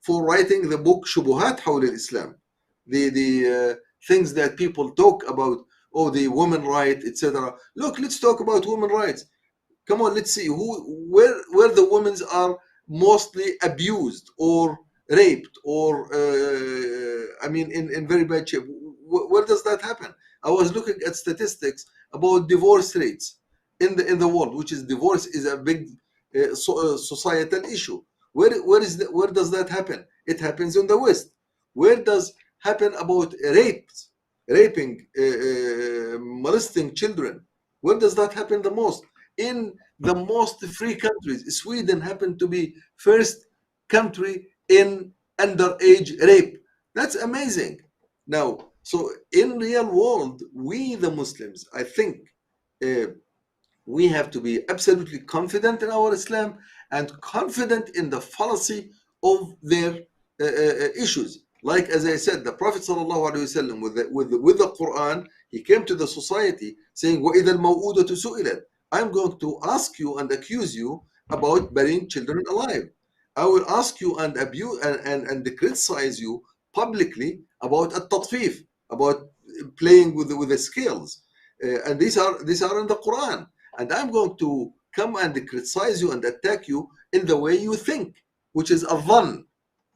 for writing the book Shubuhat Hawl al-Islam. The things that people talk about, oh, the women right, etc. Look, let's talk about women rights. Come on, let's see where the women are mostly abused or raped or I mean in very bad shape. Where does that happen? I was looking at statistics about divorce rates in the world, which is divorce is a big societal issue. Where does that happen? It happens in the West. Where does happen about raping, molesting children? Where does that happen the most? In the most free countries. Sweden happened to be first country in underage rape. That's amazing. Now, so in real world, we the Muslims, I think we have to be absolutely confident in our Islam and confident in the fallacy of their issues. Like as I said, the Prophet ﷺ with the Quran, he came to the society saying, وَإِذَا الْمَوْءُودَةُ سُئِلَتْ, I'm going to ask you and accuse you about burying children alive. I will ask you and abuse and criticize you publicly about at-tatfif, about playing with the scales. And these are in the Quran. And I'm going to come and criticize you and attack you in the way you think, which is a-dhann.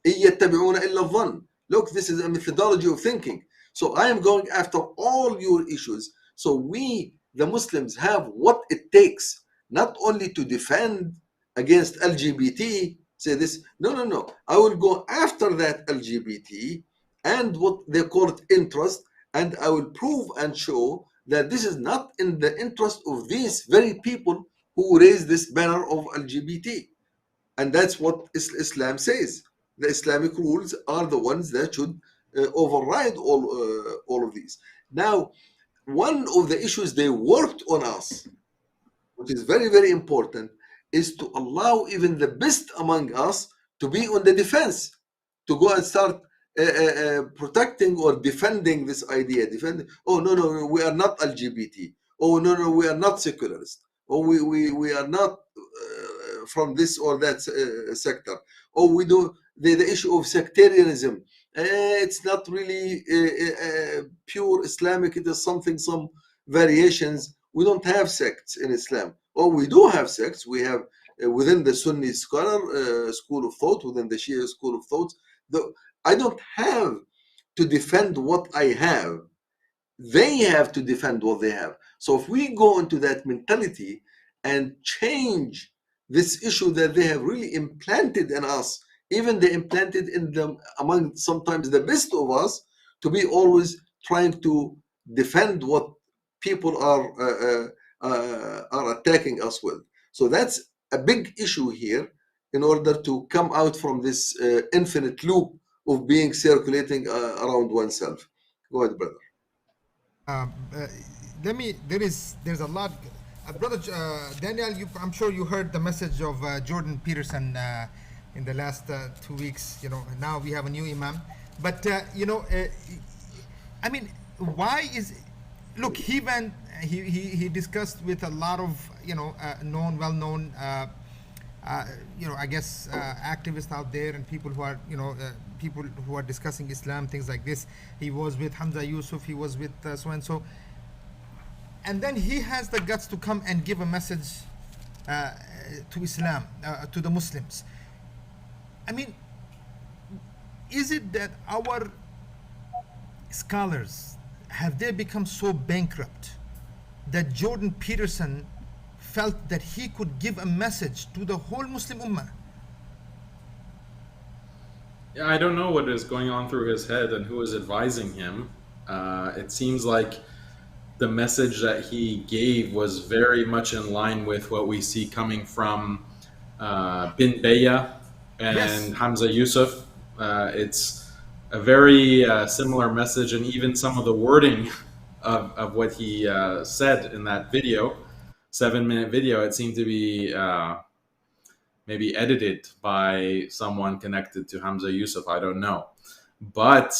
يَتَّبِعُونَ إِلَّا الظَّنَّ. Look, this is a methodology of thinking. So I am going after all your issues. So we, the Muslims, have what it takes, not only to defend against LGBT, say this, no. I will go after that LGBT and what they call it interest, and I will prove and show that this is not in the interest of these very people who raise this banner of LGBT. And that's what Islam says. The Islamic rules are the ones that should override all of these. Now, one of the issues they worked on us, which is very, very important, is to allow even the best among us to be on the defense, to go and start protecting or defending this idea. Oh, no, we are not LGBT. Oh, no, we are not secularist. Oh, we are not from this or that sector. Oh, we do the issue of sectarianism. It's not really pure Islamic. It is some variations. We don't have sects in Islam. Oh, we do have sects. We have within the Sunni scholar school of thought, within the Shia school of thought. I don't have to defend what I have. They have to defend what they have. So if we go into that mentality and change this issue that they have really implanted in us, even they implanted in them among sometimes the best of us, to be always trying to defend what people are attacking us with. So that's a big issue here in order to come out from this infinite loop of being circulating around oneself. Go ahead, brother. There's a lot. Brother Daniel, I'm sure you heard the message of Jordan Peterson in the last 2 weeks. Now we have a new imam. But, I mean, why is... Look, he discussed with a lot of, well-known, I guess, activists out there and people who are, people who are discussing Islam, things like this. He was with Hamza Yusuf, he was with so-and-so. And then he has the guts to come and give a message to Islam, to the Muslims. I mean, is it that our scholars, have they become so bankrupt that Jordan Peterson felt that he could give a message to the whole Muslim Ummah? Yeah, I don't know what is going on through his head and who is advising him. It seems like the message that he gave was very much in line with what we see coming from Bin Baya and yes. Hamza Yusuf. It's a very similar message, and even some of the wording of what he said in that video, 7-minute video. It seemed to be maybe edited by someone connected to Hamza Yusuf. I don't know. But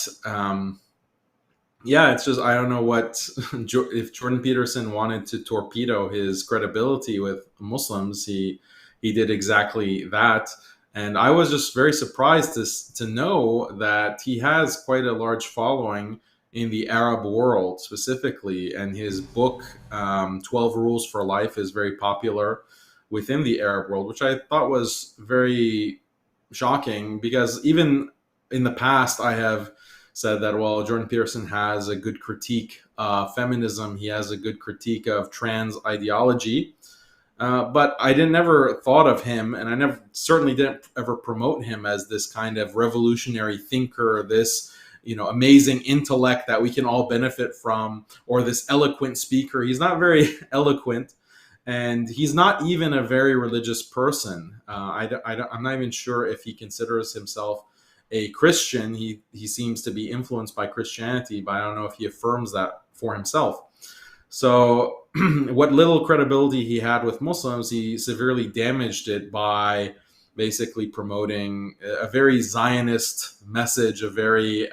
yeah, it's just, I don't know what, if Jordan Peterson wanted to torpedo his credibility with Muslims, he did exactly that. And I was just very surprised to know that he has quite a large following in the Arab world specifically. And his book, 12 Rules for Life, is very popular within the Arab world, which I thought was very shocking, because even in the past I have said that, well, Jordan Peterson has a good critique of feminism, he has a good critique of trans ideology, but I never thought of him, and I certainly didn't ever promote him as this kind of revolutionary thinker, this amazing intellect that we can all benefit from, or this eloquent speaker. He's not very eloquent, and he's not even a very religious person. I'm not even sure if he considers himself a Christian. He seems to be influenced by Christianity, but I don't know if he affirms that for himself. So what little credibility he had with Muslims, he severely damaged it by basically promoting a very Zionist message, a very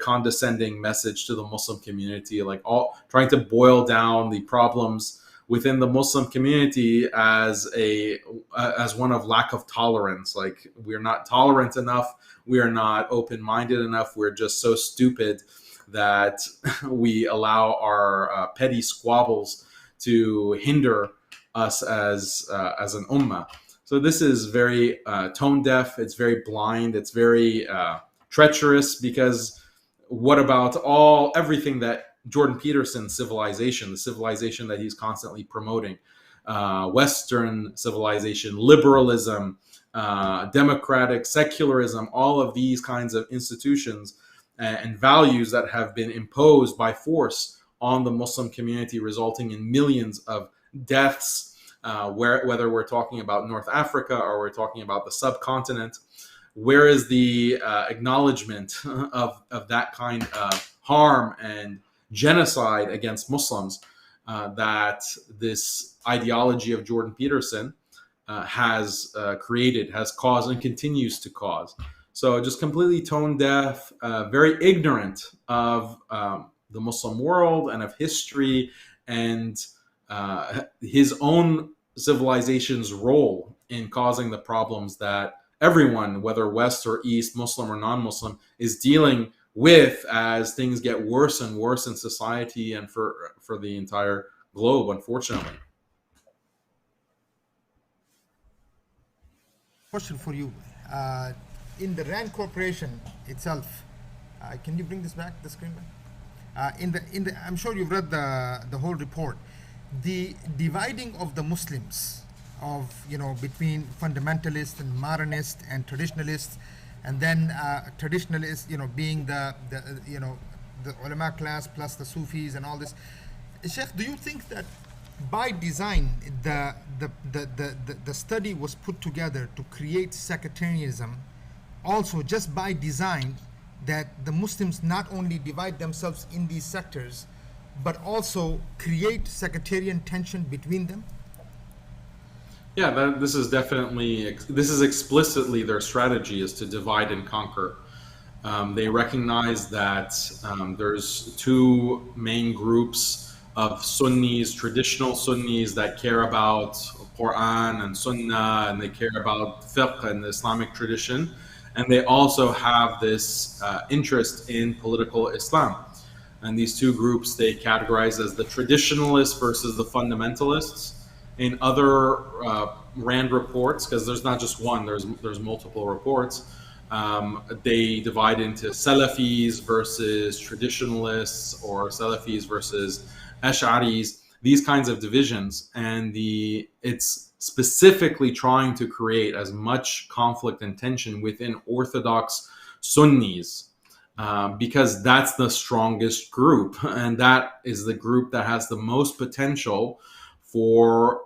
condescending message to the Muslim community, like trying to boil down the problems within the Muslim community as one of lack of tolerance. Like, we're not tolerant enough, we are not open-minded enough, we're just so stupid that we allow our petty squabbles to hinder us as an ummah. So this is very tone deaf, it's very blind, it's very treacherous, because what about everything that Jordan Peterson's civilization, the civilization that he's constantly promoting, Western civilization, liberalism, democratic secularism, all of these kinds of institutions and values that have been imposed by force on the Muslim community, resulting in millions of deaths, whether we're talking about North Africa or we're talking about the subcontinent. Where is the acknowledgement of that kind of harm and genocide against Muslims that this ideology of Jordan Peterson has created, has caused, and continues to cause? So just completely tone deaf, very ignorant of the Muslim world and of history and his own civilization's role in causing the problems that everyone, whether West or East, Muslim or non-Muslim, is dealing with as things get worse and worse in society and for the entire globe, unfortunately. Question for you. In the RAND Corporation itself, can you bring this back, the screen back? I'm sure you've read the whole report. The dividing of the Muslims between fundamentalists and modernists and traditionalists, and then traditionalists, being the ulema class plus the Sufis and all this. Sheikh, do you think that by design the study was put together to create sectarianism, also just by design, that the Muslims not only divide themselves in these sectors, but also create sectarian tension between them? Yeah, this is explicitly their strategy, is to divide and conquer. They recognize that there's two main groups of Sunnis, traditional Sunnis that care about Quran and Sunnah, and they care about fiqh and the Islamic tradition. And they also have this interest in political Islam. And these two groups they categorize as the traditionalists versus the fundamentalists. In other RAND reports, because there's not just one, there's multiple reports, they divide into Salafis versus traditionalists, or Salafis versus Ash'aris, these kinds of divisions. And it's specifically trying to create as much conflict and tension within Orthodox Sunnis, because that's the strongest group, and that is the group that has the most potential for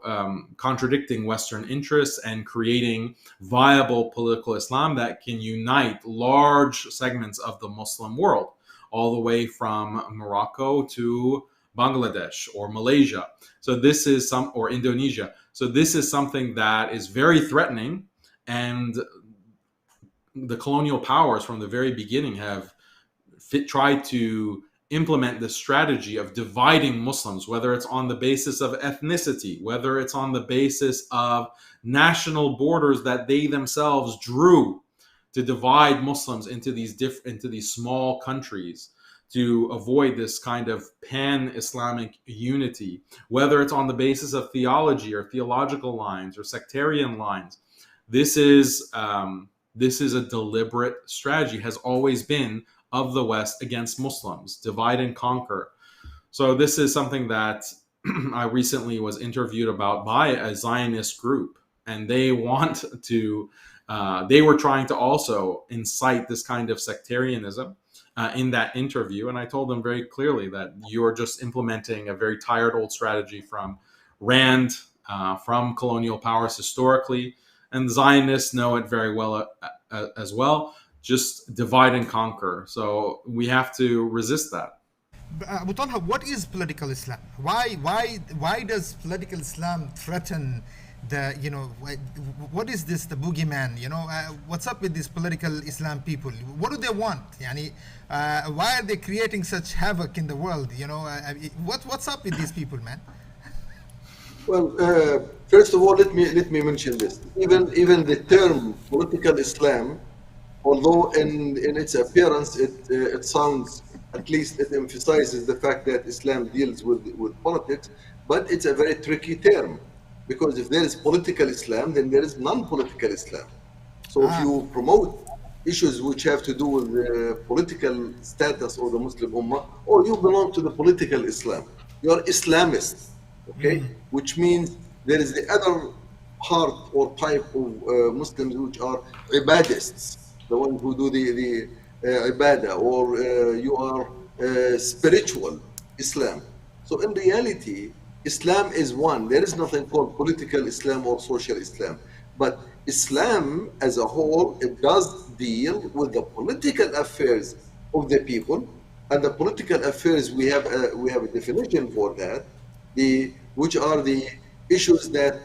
contradicting Western interests and creating viable political Islam that can unite large segments of the Muslim world. all the way from Morocco to Bangladesh or Malaysia. So this is or Indonesia. So this is something that is very threatening, and the colonial powers from the very beginning have tried to implement this strategy of dividing Muslims, whether it's on the basis of ethnicity, whether it's on the basis of national borders that they themselves drew to divide Muslims into these small countries to avoid this kind of pan-Islamic unity, whether it's on the basis of theology or theological lines or sectarian lines. This is a deliberate strategy, has always been, of the West against Muslims, divide and conquer. So this is something that I recently was interviewed about by a Zionist group, and they want to, they were trying to also incite this kind of sectarianism in that interview. And I told them very clearly that you're just implementing a very tired old strategy from Rand, from colonial powers historically, and the Zionists know it very well as well. Just divide and conquer. So we have to resist that. Abu Talha, what is political Islam? Why does political Islam threaten the, what is this, the boogeyman? What's up with these political Islam people? What do they want? Why are they creating such havoc in the world? What's up with these people, man? Well, first of all, let me mention this. Even the term political Islam, although in its appearance it sounds, at least it emphasizes the fact that Islam deals with politics, but it's a very tricky term, because if there is political Islam, then there is non-political Islam. So if you promote issues which have to do with the political status of the Muslim Ummah, or you belong to the political Islam, you are Islamist, okay? Which means there is the other part or type of Muslims which are ibadists, the ones who do the ibadah, or you are spiritual Islam. So in reality, Islam is one. There is nothing called political Islam or social Islam. But Islam as a whole, it does deal with the political affairs of the people. And the political affairs, we have a definition for that, which are the issues that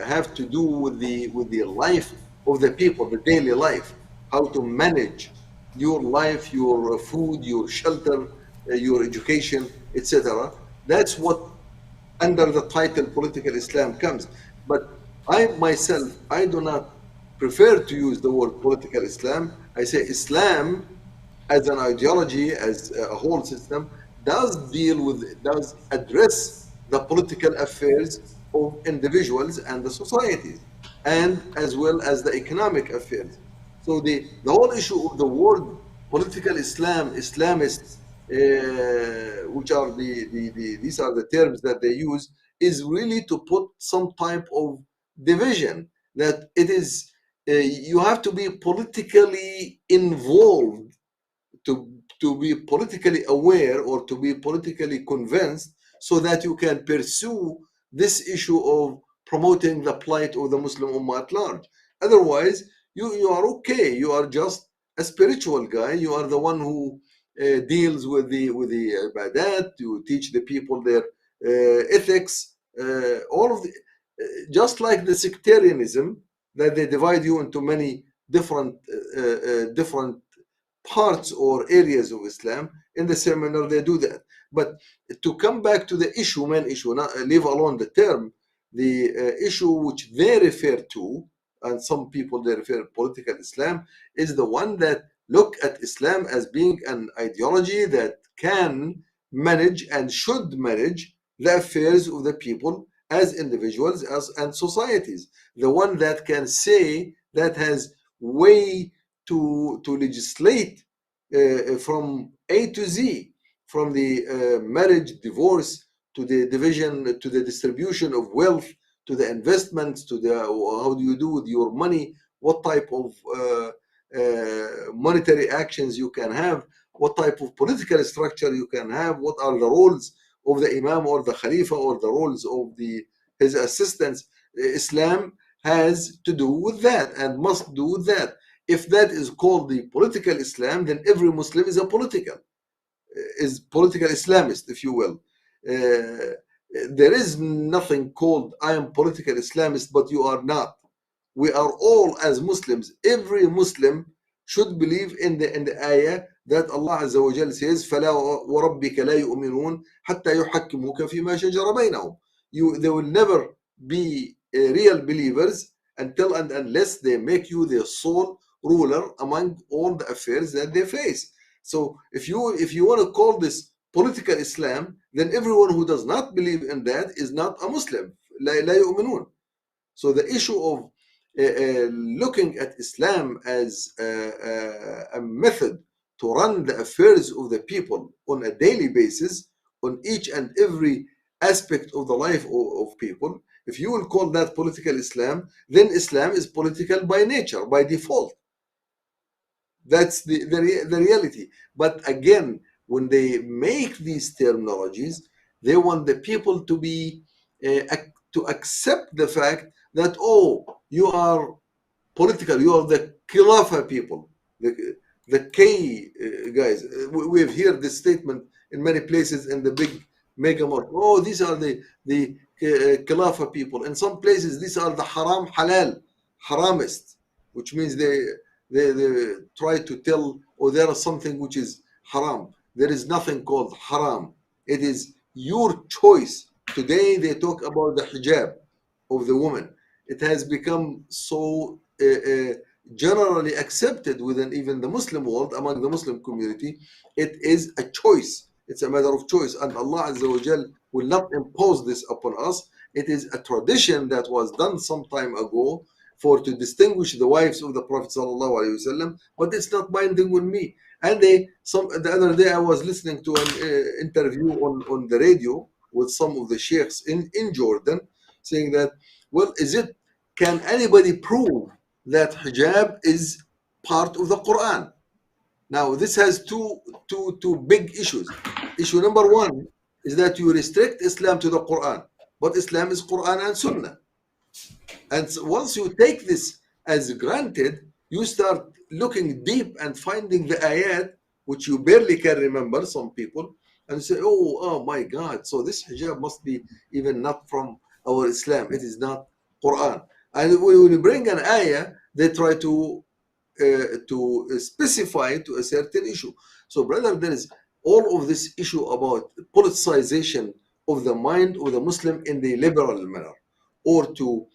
have to do with the life of the people, the daily life, how to manage your life, your food, your shelter, your education, etc. That's what under the title political Islam comes. But I myself, I do not prefer to use the word political Islam. I say Islam as an ideology, as a whole system, does address the political affairs of individuals and the societies, and as well as the economic affairs. So the whole issue of the word political Islam, Islamists, which are these are the terms that they use, is really to put some type of division, that it is you have to be politically involved to be politically aware or to be politically convinced, so that you can pursue this issue of promoting the plight of the Muslim Ummah at large. Otherwise, you are okay. You are just a spiritual guy. You are the one who deals with the ibadat. You teach the people their ethics. All of the just like the sectarianism, that they divide you into many different parts or areas of Islam. In the same manner, they do that. But to come back to the issue, main issue, not leave alone the term, the issue which they refer to, and some people they refer to political Islam, is the one that look at Islam as being an ideology that can manage and should manage the affairs of the people as individuals and societies. The one that can say, that has way to legislate from A to Z, from the marriage, divorce, to the division, to the distribution of wealth, to the investments, to the how do you do with your money, what type of monetary actions you can have, what type of political structure you can have, what are the roles of the Imam or the Khalifa, or the roles of his assistants. Islam has to do with that and must do with that. If that is called the political Islam, then every Muslim is a political Islamist, if you will. There is nothing called I am political Islamist, but you are not. We are all as Muslims. Every Muslim should believe in the ayah that Allah Azza wa Jal says, فَلَا وَرَبِّكَ لَا يُؤْمِنُونَ حَتَّى يُحَكِّمُوكَ فِي مَا شَجَرَ بَيْنَهُم. They will never be real believers until and unless they make you their sole ruler among all the affairs that they face. So if you want to call this political Islam, then everyone who does not believe in that is not a Muslim. لا يؤمنون. So the issue of looking at Islam as a method to run the affairs of the people on a daily basis, on each and every aspect of the life of people, if you will call that political Islam, then Islam is political by nature, by default. That's the reality. But again, when they make these terminologies, they want the people to be to accept the fact that, oh, you are political, you are the Khilafah people, the K guys. We've heard this statement in many places in the big mega mosque. Oh, these are the Khilafah people. In some places, these are the haram halal, haramist, which means they try to tell, oh, there is something which is haram. There is nothing called haram. It is your choice. Today they talk about the hijab of the woman. It has become so generally accepted within even the Muslim world, among the Muslim community. It is a choice. It's a matter of choice. And Allah Azza wa Jal will not impose this upon us. It is a tradition that was done some time ago to distinguish the wives of the Prophet ﷺ, but it's not binding on me. And the other day I was listening to an interview on the radio with some of the sheikhs in Jordan, saying that, well, can anybody prove that hijab is part of the Quran? Now, this has two big issues. Issue number one is that you restrict Islam to the Quran, but Islam is Quran and Sunnah. And once you take this as granted, you start looking deep and finding the ayat, which you barely can remember, some people, and say, oh my God, so this hijab must be even not from our Islam. It is not Quran. And when you bring an ayah, they try to specify to a certain issue. So, brother, there is all of this issue about politicization of the mind of the Muslim in the liberal manner, or to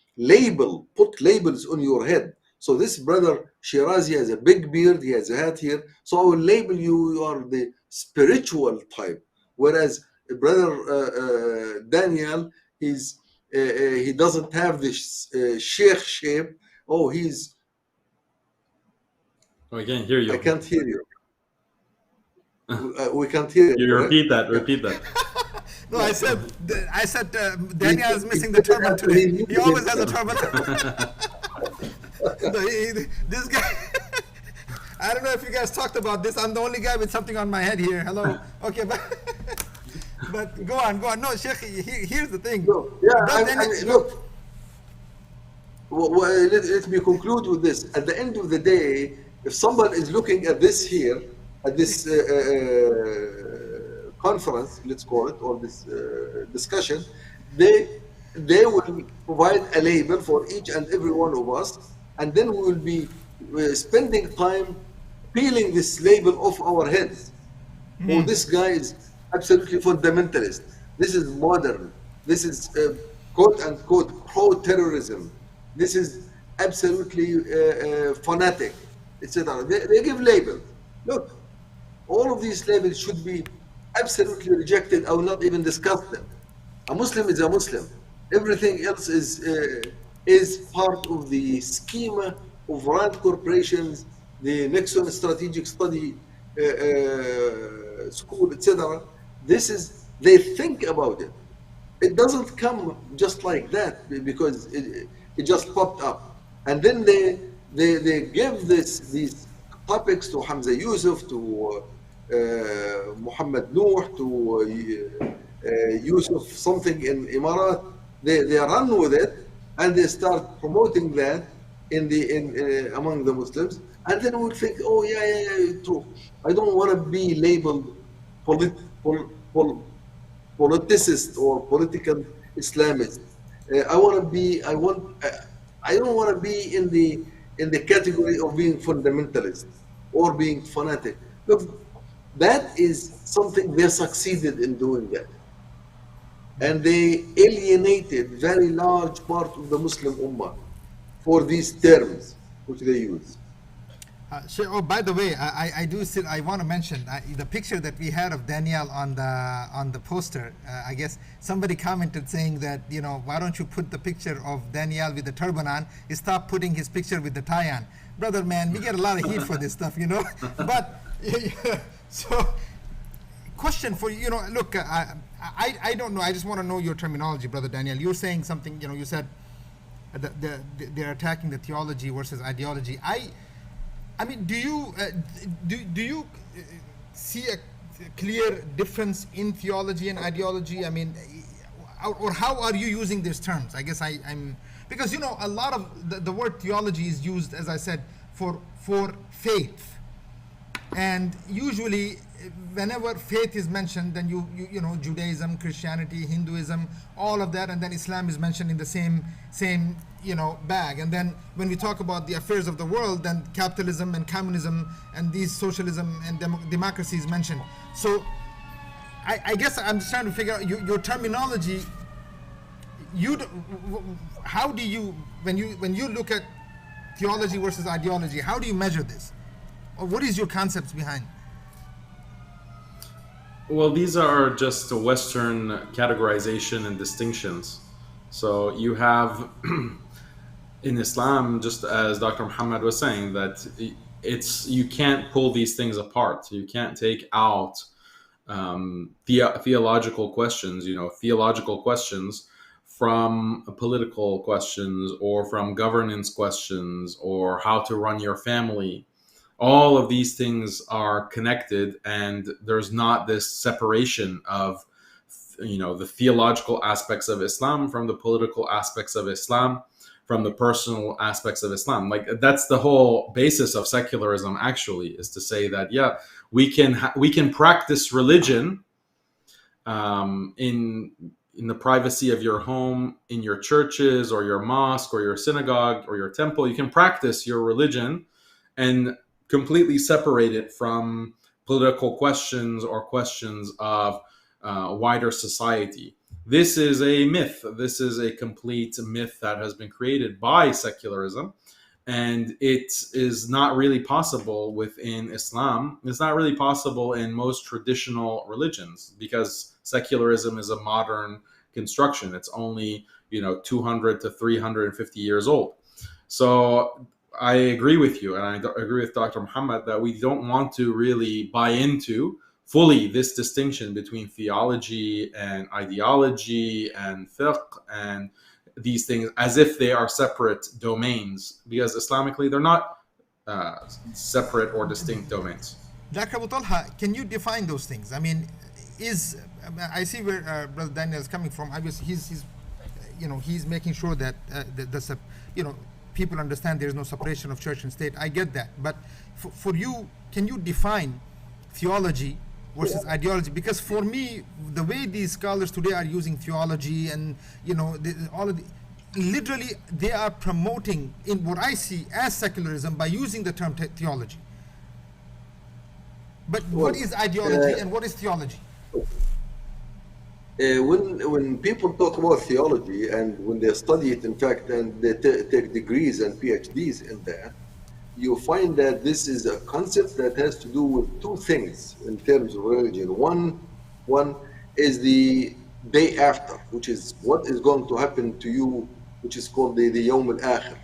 put labels on your head. So this brother Shirazi has a big beard, he has a hat here, so I will label you, you are the spiritual type. Whereas brother Daniel, he doesn't have this sheikh shape. Oh, he's... Oh, I can't hear you. I can't hear you. We can't hear you. Repeat that. No, I said Daniel is missing the turban today. He always has a turban. This guy, I don't know if you guys talked about this. I'm the only guy with something on my head here. Hello. Okay, but go on. No, Sheikh, here's the thing. No, yeah, look. Well, let me conclude with this. At the end of the day, if someone is looking at this here, at this conference, let's call it, or this discussion, they will provide a label for each and every one of us, and then we will be spending time peeling this label off our heads. Oh, this guy is absolutely fundamentalist. This is modern. This is quote unquote pro-terrorism. This is absolutely fanatic, etc. They give labels. Look, all of these labels should be absolutely rejected. I will not even discuss them. A Muslim is a Muslim. Everything else is part of the schema of Rand corporations, the Nixon Strategic Study School, etc. They think about it. It doesn't come just like that because it just popped up. And then they give these topics to Hamza Yusuf, to Mohammad Noor, to Yusuf something in Emirat. They run with it and they start promoting that among the Muslims, and then we'll think, oh yeah, true. I don't want to be labeled polit, pol, pol, politicist or political Islamist. I want to be. I don't want to be in the category of being fundamentalist or being fanatic. Look, that is something they succeeded in doing that, and they alienated very large part of the Muslim Ummah for these terms which they use. Sure. Oh, by the way, I do still I want to mention the picture that we had of Daniel on the poster. I guess somebody commented saying that, you know, why don't you put the picture of Daniel with the turban on? Stop putting his picture with the tie on, brother. Man, we get a lot of heat for this stuff, you know. But so, question for you, you know, look, I don't know. I just want to know your terminology, brother Daniel. You're saying something, you know. You said they're attacking the theology versus ideology. I mean, do you see a clear difference in theology and ideology? I mean, or how are you using these terms? I guess I'm because, you know, a lot of the word theology is used, as I said, for faith, and usually whenever faith is mentioned, then you know, Judaism, Christianity, Hinduism, all of that, and then Islam is mentioned in the same you know, bag. And then when we talk about the affairs of the world, then capitalism and communism and these socialism and democracy is mentioned. So I guess I'm just trying to figure out your terminology. How do you, when you look at theology versus ideology, how do you measure this, or what is your concepts behind? Well, these are just a Western categorization and distinctions. So you have in Islam, just as Dr. Muhammad was saying, that you can't pull these things apart. You can't take out theological questions, you know, theological questions from political questions or from governance questions or how to run your family. All of these things are connected, and there's not this separation of, you know, the theological aspects of Islam from the political aspects of Islam, from the personal aspects of Islam. Like, that's the whole basis of secularism, actually, is to say that, yeah, we can practice religion in the privacy of your home, in your churches or your mosque or your synagogue or your temple. You can practice your religion and completely separate it from political questions or questions of wider society. This is a myth. This is a complete myth that has been created by secularism, and it is not really possible within Islam. It's not really possible in most traditional religions, because secularism is a modern construction. It's only, you know, 200 to 350 years old. So I agree with you, and I agree with Dr. Muhammad that we don't want to really buy into fully this distinction between theology and ideology and fiqh and these things as if they are separate domains, because Islamically they're not separate or distinct domains. Dr. Abu Talha, can you define those things? I mean, I see where Brother Daniel is coming from. Obviously, he's you know, he's making sure that you know, people understand there is no separation of church and state. I get that, but for you, can you define theology versus ideology? Because for me, the way these scholars today are using theology, and, you know, literally they are promoting in what I see as secularism by using the term theology. But what is ideology and what is theology? When people talk about theology, and when they study it, in fact, and they take degrees and PhDs in that, you find that this is a concept that has to do with two things in terms of religion. One is the day after, which is what is going to happen to you, which is called the Yawm al-Akhir,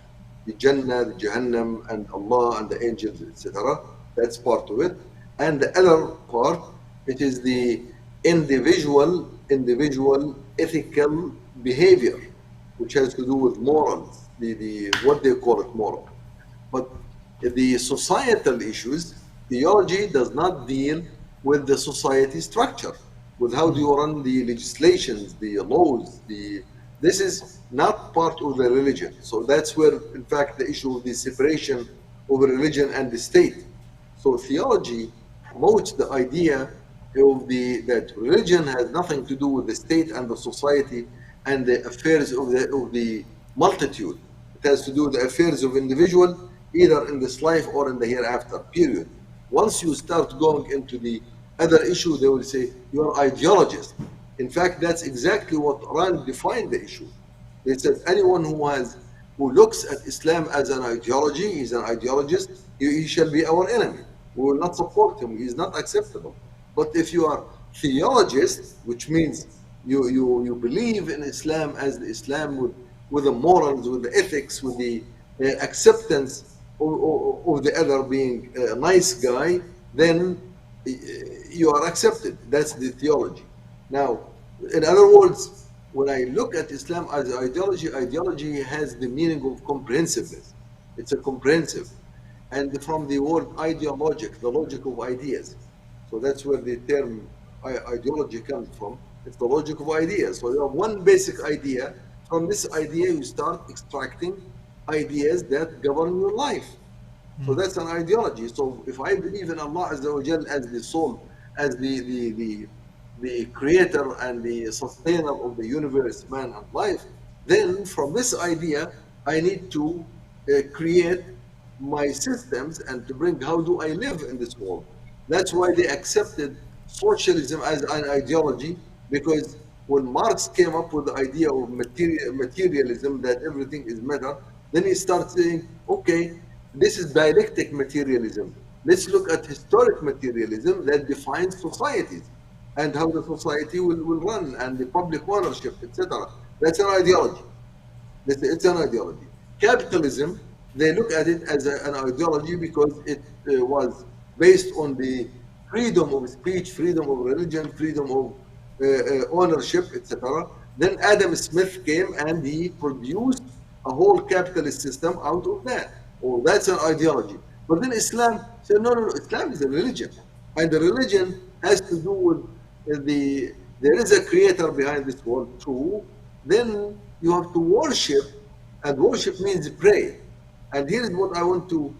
the Jannah, the Jahannam, and Allah and the angels, etc. That's part of it. And the other part, it is the individual ethical behavior, which has to do with morals, the what they call it moral. But the societal issues, theology does not deal with the society structure, with how do you run the legislations, the laws, the This is not part of the religion. So that's where, in fact, the issue of the separation of religion and the state. So theology promotes the idea of that religion has nothing to do with the state and the society and the affairs of the multitude. It has to do with the affairs of individual, either in this life or in the hereafter, period. Once you start going into the other issue, they will say, you are ideologist. In fact, that's exactly what Rand defined the issue. They said anyone who looks at Islam as an ideology, he's an ideologist, he shall be our enemy. We will not support him, he is not acceptable. But if you are theologist, which means you believe in Islam as the Islam with the morals, with the ethics, with the acceptance of the other being a nice guy, then you are accepted. That's the theology. Now, in other words, when I look at Islam as ideology, ideology has the meaning of comprehensiveness. It's a comprehensive. And from the word ideologic, the logic of ideas. So that's where the term ideology comes from. It's the logic of ideas. So you have one basic idea. From this idea, you start extracting ideas that govern your life. So that's an ideology. So if I believe in Allah Azza wa Jal as the soul, as the creator and the sustainer of the universe, man and life, then from this idea, I need to create my systems and to bring how do I live in this world. That's why they accepted socialism as an ideology, because when Marx came up with the idea of materialism, that everything is matter, then he started saying, okay, this is dialectic materialism. Let's look at historic materialism that defines societies and how the society will run and the public ownership, etc. That's an ideology. It's an ideology. Capitalism, they look at it as an ideology because it was based on the freedom of speech, freedom of religion, freedom of ownership, etc. Then Adam Smith came and he produced a whole capitalist system out of that. Oh, that's an ideology. But then Islam said, no, Islam is a religion. And the religion has to do with there is a creator behind this world, true. Then you have to worship, and worship means pray. And here is what I want to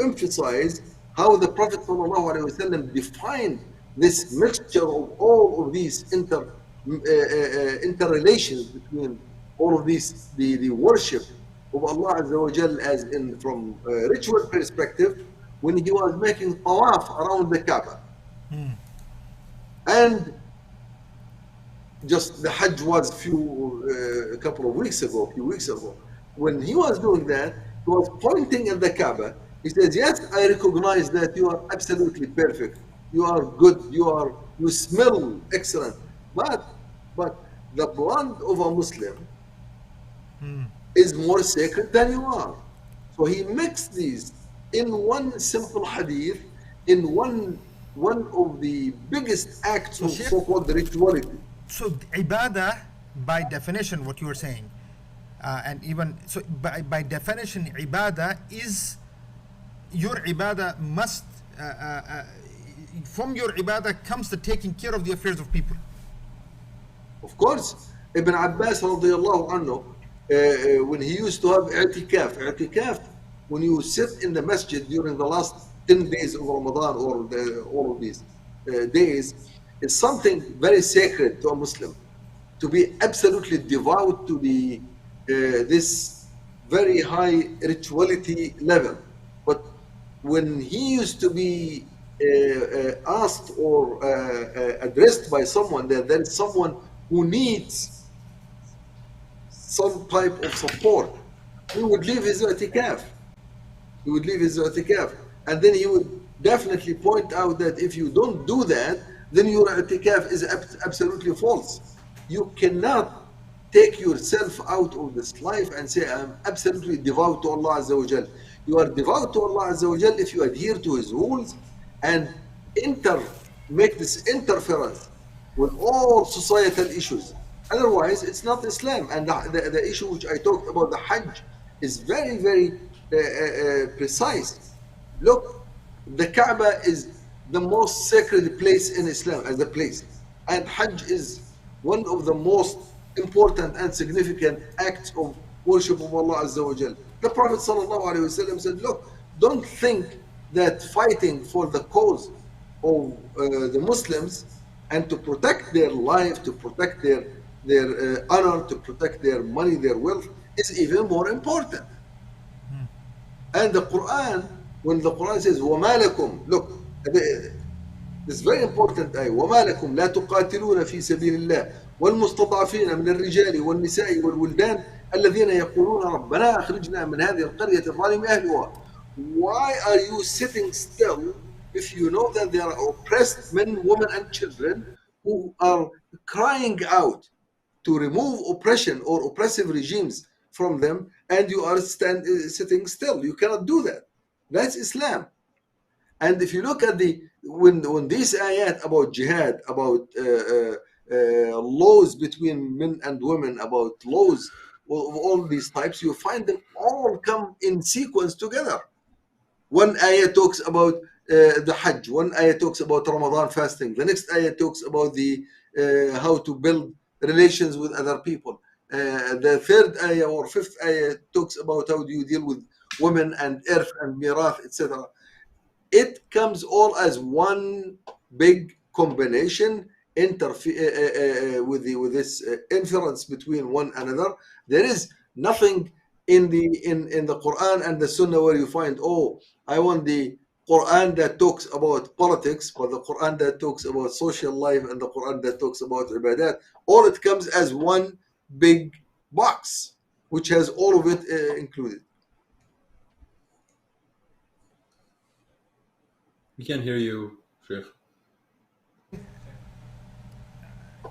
emphasize, how the Prophet ﷺ defined this mixture of all of these interrelations between all of these, the worship of Allah Azza wa Jal as in from a ritual perspective, when he was making tawaf around the Kaaba. And just the Hajj was a few weeks ago. When he was doing that, he was pointing at the Kaaba. He says, yes, I recognize that you are absolutely perfect. You are good. You smell excellent. But the blood of a Muslim is more sacred than you are. So he mixed these in one simple hadith, in one of the biggest acts of so-called rituality. So ibadah, by definition, what you were saying, and even so, by definition, ibadah is your ibadah must from your ibadah comes the taking care of the affairs of people. Of course, Ibn Abbas radiallahu anhu, when he used to have i'tikaf, when you sit in the masjid during the last 10 days of Ramadan or all of these days, is something very sacred to a Muslim, to be absolutely devout to this very high rituality level. But when he used to be asked or addressed by someone, that there is someone who needs some type of support, he would leave his i'tikaf. And then he would definitely point out that if you don't do that, then your i'tikaf is absolutely false. You cannot take yourself out of this life and say, I'm absolutely devout to Allah Azza wa Jal. You are devout to Allah Azza wa Jal if you adhere to His rules and make this interference with all societal issues. Otherwise, it's not Islam. And the issue which I talked about, the Hajj, is very, very precise. Look, the Kaaba is the most sacred place in Islam as a place. And Hajj is one of the most important and significant acts of worship of Allah Azza wa Jal. The Prophet sallallahu alaihi wasallam said, look, don't think that fighting for the cause of the Muslims and to protect their life, to protect their honor, to protect their money, their wealth, is even more important. And the Quran, when the Quran says, وَمَا لَكُمْ, look, this is very important ayah, وَمَا لَكُمْ لَا تُقَاتِلُونَ فِي سَبِيلِ اللَّهِ وَالْمُسْتَضْعَفِينَ مِنَ الرِّجَالِ والنِّسَاءِ والْوِلْدَانِ الَّذِينَ يَقُولُونَ رَبَّنَا أَخْرِجْنَا مِنْ هَذِهِ الْقَرْيَةِ الظَّالِمِ أَهْلُهَا. Why are you sitting still if you know that there are oppressed men, women, and children who are crying out to remove oppression or oppressive regimes from them, and you are sitting still? You cannot do that. That's Islam. And if you look at when these ayat about jihad, about laws between men and women, about laws of all these types, you find them all come in sequence together. One ayah talks about the Hajj, one ayah talks about Ramadan fasting, the next ayah talks about the how to build relations with other people. The third ayah or fifth ayah talks about how do you deal with women and earth and mirath, etc. It comes all as one big combination with this inference between one another. There is nothing in the Quran and the Sunnah where you find, oh, I want the Quran that talks about politics, but the Quran that talks about social life, and the Quran that talks about ibadat. All it comes as one big box, which has all of it included. We can't hear you, Sheikh.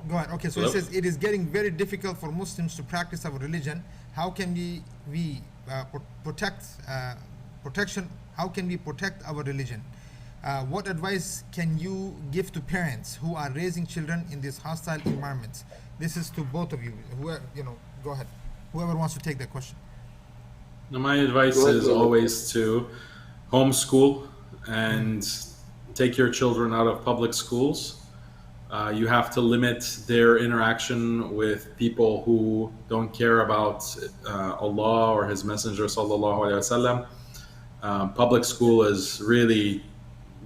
Go ahead. Okay, so Hello? it says it is getting very difficult for Muslims to practice our religion. How can we protect protection? How can we protect our religion? What advice can you give to parents who are raising children in this hostile environment? This is to both of you. Whoever, go ahead. Whoever wants to take that question. Now, my advice is always to homeschool and take your children out of public schools. You have to limit their interaction with people who don't care about Allah or His Messenger sallallahu alaihi wasallam. Public school is really,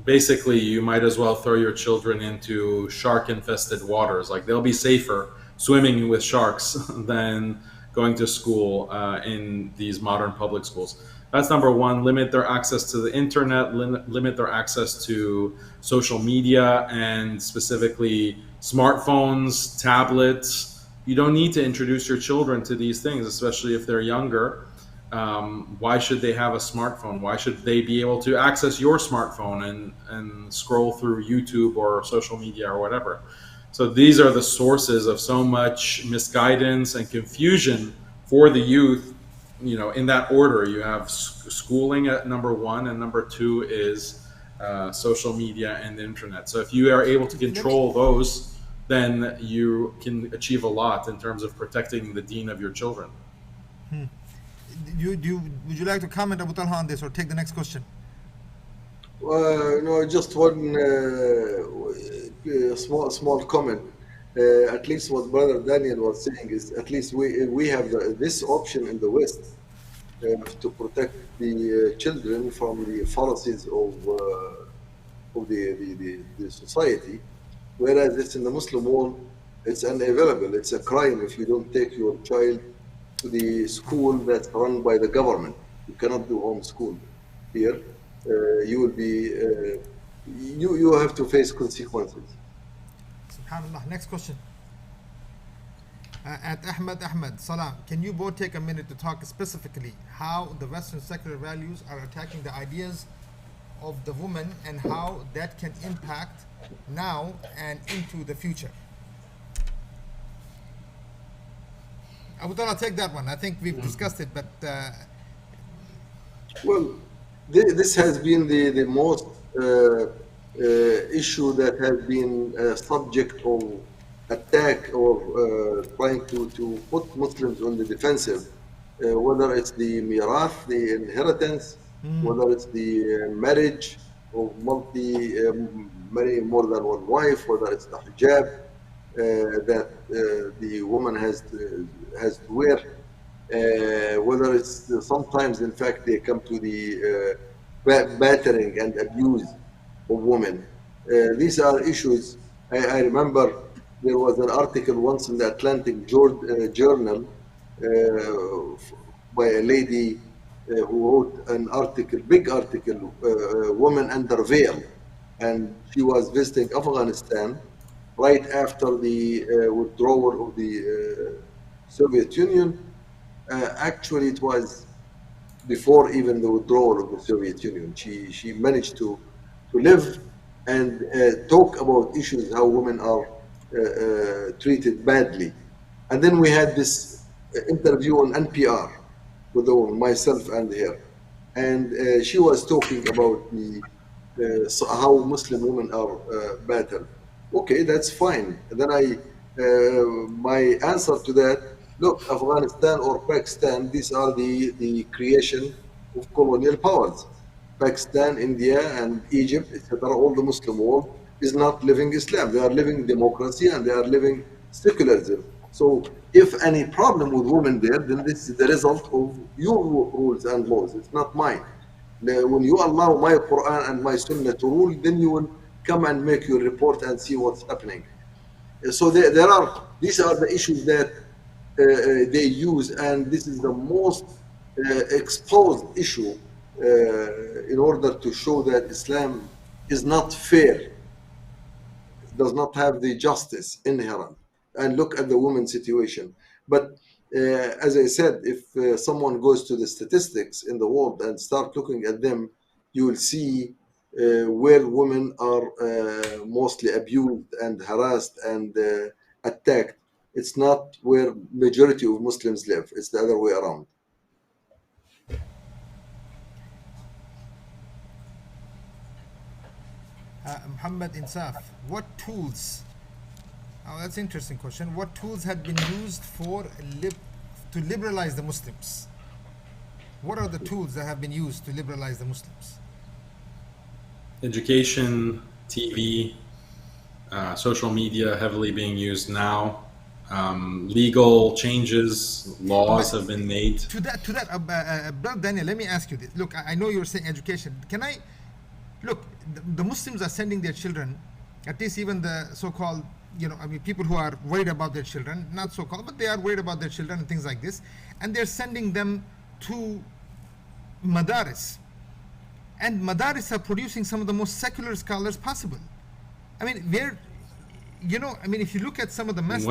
basically, you might as well throw your children into shark-infested waters. Like, they'll be safer swimming with sharks than going to school in these modern public schools. That's number one. Limit their access to the internet, limit their access to social media, and specifically smartphones, tablets. You don't need to introduce your children to these things, especially if they're younger. Why should they have a smartphone? Why should they be able to access your smartphone and scroll through YouTube or social media or whatever? So these are the sources of so much misguidance and confusion for the youth. In that order, you have schooling at number one, and number two is social media and the internet. So if you are able to control those, then you can achieve a lot in terms of protecting the deen of your children. Would you like to comment, Abu Talha, on this, or take the next question? No, just one small comment. At least what Brother Daniel was saying is, at least we have this option in the West to protect the children from the fallacies of the society, whereas it's in the Muslim world, it's unavailable. It's a crime if you don't take your child to the school that's run by the government. You cannot do homeschool here. You will be you have to face consequences. SubhanAllah. Next question. At Ahmed Salam, can you both take a minute to talk specifically how the Western secular values are attacking the ideas of the woman and how that can impact now and into the future? I would take that one. I think we've discussed it, but well, this has been the most issue that has been subject of attack or trying to put Muslims on the defensive, whether it's the mirath, the inheritance, whether it's the marriage of marry more than one wife, whether it's the hijab. that the woman has to wear, whether it's sometimes, in fact, they come to the battering and abuse of women. These are issues. I remember there was an article once in the Atlantic Journal by a lady who wrote an article, big article, Women Under Veil, and she was visiting Afghanistan right after the withdrawal of the Soviet Union. Actually, it was before even the withdrawal of the Soviet Union. She managed to live and talk about issues, how women are treated badly. And then we had this interview on NPR with the woman, myself and her. And she was talking about how Muslim women are battered. Okay, that's fine. And then my answer to that, look, Afghanistan or Pakistan, these are the creation of colonial powers. Pakistan, India, and Egypt, etc., all the Muslim world is not living Islam. They are living democracy and they are living secularism. So if any problem with women there, then this is the result of your rules and laws. It's not mine. When you allow my Quran and my Sunnah to rule, then you will come and make your report and see what's happening. So these are the issues that they use, and this is the most exposed issue in order to show that Islam is not fair, it does not have the justice inherent. And look at the women's situation. But as I said, if someone goes to the statistics in the world and start looking at them, you will see where women are mostly abused and harassed and attacked. It's not where majority of Muslims live. It's the other way around. Muhammad Insaf, what tools? Oh, that's an interesting question. What tools have been used to liberalize the Muslims? What are the tools that have been used to liberalize the Muslims? Education, TV, social media heavily being used now. Legal changes, laws have been made. To that, Brother Daniel, let me ask you this. Look, I know you're saying education. Look, the Muslims are sending their children, at least even the so-called, people who are worried about their children, not so-called, but they are worried about their children and things like this, and they're sending them to madaris. And madaris are producing some of the most secular scholars possible. If you look at some of the mess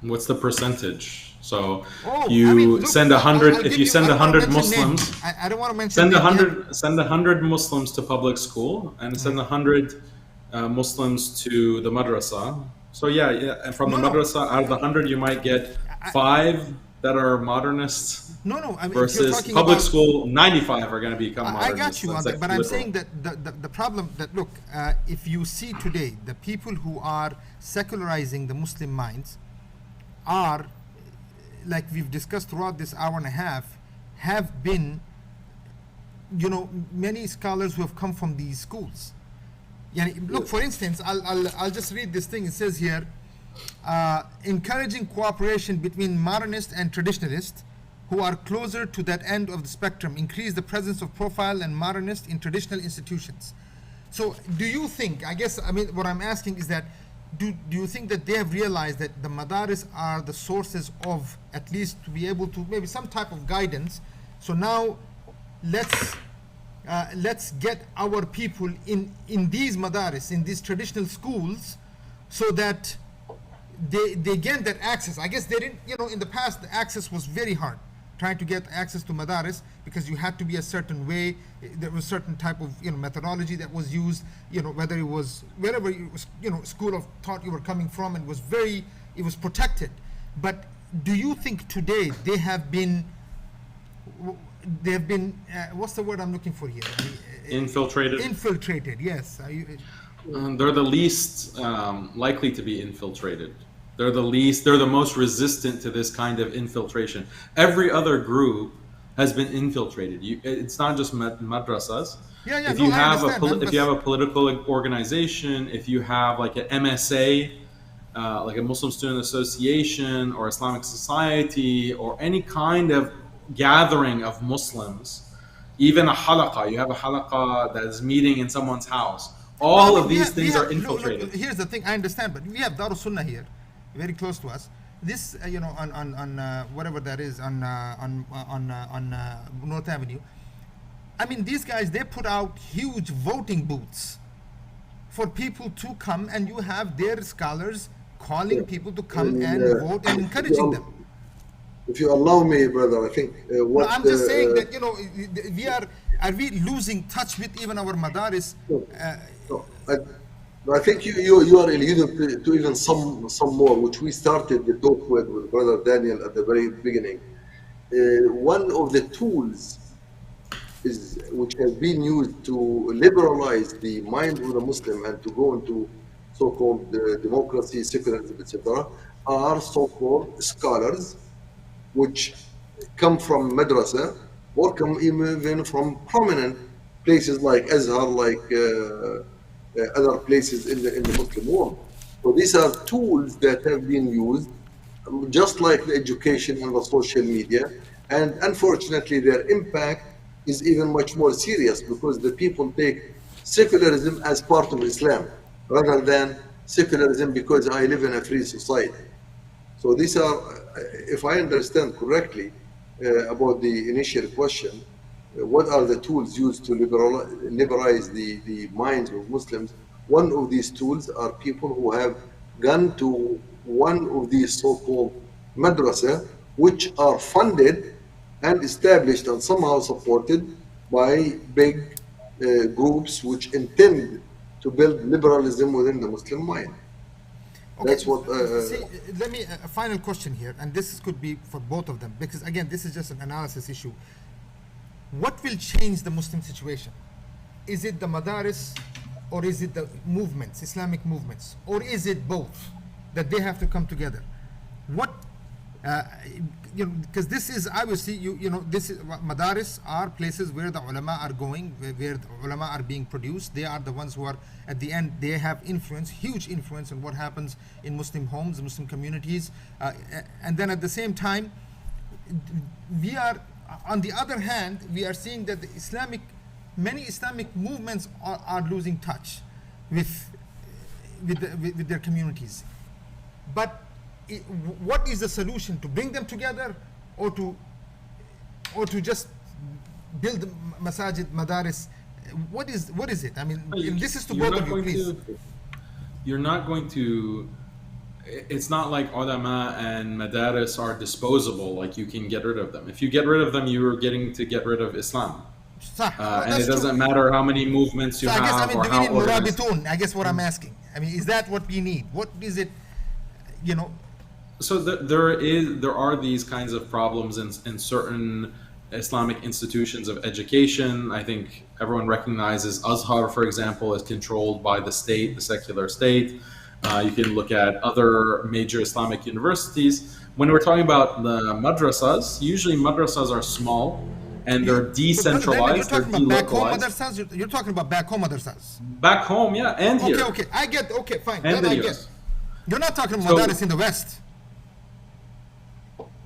what's the percentage? So send 100. If you send 100 Muslims, I don't want to mention. Send 100 Muslims to public school, and send 100 Muslims to the madrasa. So and from the madrasa, out of the 100, you might get 5 that are modernists. Versus public school, 95 are going to become modernists. I got you on that, but I'm saying that the problem that, look, if you see today, the people who are secularizing the Muslim minds are, like we've discussed throughout this hour and a half, have been, many scholars who have come from these schools. Look, for instance, I'll just read this thing. It says here, encouraging cooperation between modernist and traditionalist who are closer to that end of the spectrum, increase the presence of profile and modernist in traditional institutions. So do you think, what I'm asking is that, do you think that they have realized that the madaris are the sources of, at least to be able to, maybe some type of guidance? So now let's get our people in these madaris, in these traditional schools, so that they gain that access. I guess they didn't, in the past, the access was very hard, trying to get access to madaris, because you had to be a certain way. There was certain type of methodology that was used, whether it was wherever it was, school of thought you were coming from, and it was protected. But do you think today they have been what's the word I'm looking for here? Infiltrated. Infiltrated, yes. They're the least likely to be infiltrated. They're the most resistant to this kind of infiltration. Every other group has been infiltrated. It's not just madrasas. If you have a political organization, if you have like an MSA, like a Muslim Student Association or Islamic Society or any kind of gathering of Muslims, even a halaqah, you have a halaqah that is meeting in someone's house. All of these things are infiltrated. Look, here's the thing, I understand, but we have Dar Sunnah here, very close to us. This, on whatever that is, on North Avenue. I mean, these guys, they put out huge voting booths for people to come, and you have their scholars calling people to come and vote and encouraging them. If you allow me, brother, I think what... No, I'm just saying that, are we losing touch with even our madaris? I think you are alluding to even some more, which we started the talk with Brother Daniel at the very beginning. One of the tools which has been used to liberalize the mind of the Muslim and to go into so-called democracy, secularism, etc., are so-called scholars, which come from madrasa or come even from prominent places like Azhar, like other places in the Muslim world. So these are tools that have been used, just like the education and the social media, and unfortunately their impact is even much more serious because the people take secularism as part of Islam rather than secularism because I live in a free society. So these are, if I understand correctly about the initial question, what are the tools used to liberalize the minds of Muslims? One of these tools are people who have gone to one of these so-called madrasa, which are funded and established and somehow supported by big groups which intend to build liberalism within the Muslim mind. Okay, that's what... see, let me, a final question here, and this could be for both of them, because again, this is just an analysis issue. What will change the Muslim situation? Is it the madaris, or is it the movements, Islamic movements, or is it both, that they have to come together? What, because this is obviously, this is, madaris are places where the ulema are going, where the ulema are being produced. They are the ones who are, at the end, they have influence, huge influence on what happens in Muslim homes, Muslim communities. And then at the same time, we are, on the other hand, we are seeing that the many Islamic movements are losing touch with their communities. But what is the solution? To bring them together, or to just build masajid, madaris? What is it? I mean, this is to both of you, please. You're not going to. It's not like ulema and madaris are disposable. Like you can get rid of them. If you get rid of them, you are getting to get rid of Islam. And it doesn't matter how many movements you have or how organized. I guess what I'm asking. I mean, is that what we need? What is it? So there are these kinds of problems in certain Islamic institutions of education. I think everyone recognizes Azhar, for example, is controlled by the state, the secular state. You can look at other major Islamic universities. When we're talking about the madrasas, usually madrasas are small and they're decentralized, they're delocalized. You're talking about back home madrasas. Back home, yeah, and here. Okay, I get, fine. And then I get. You're not talking about madaris in the West.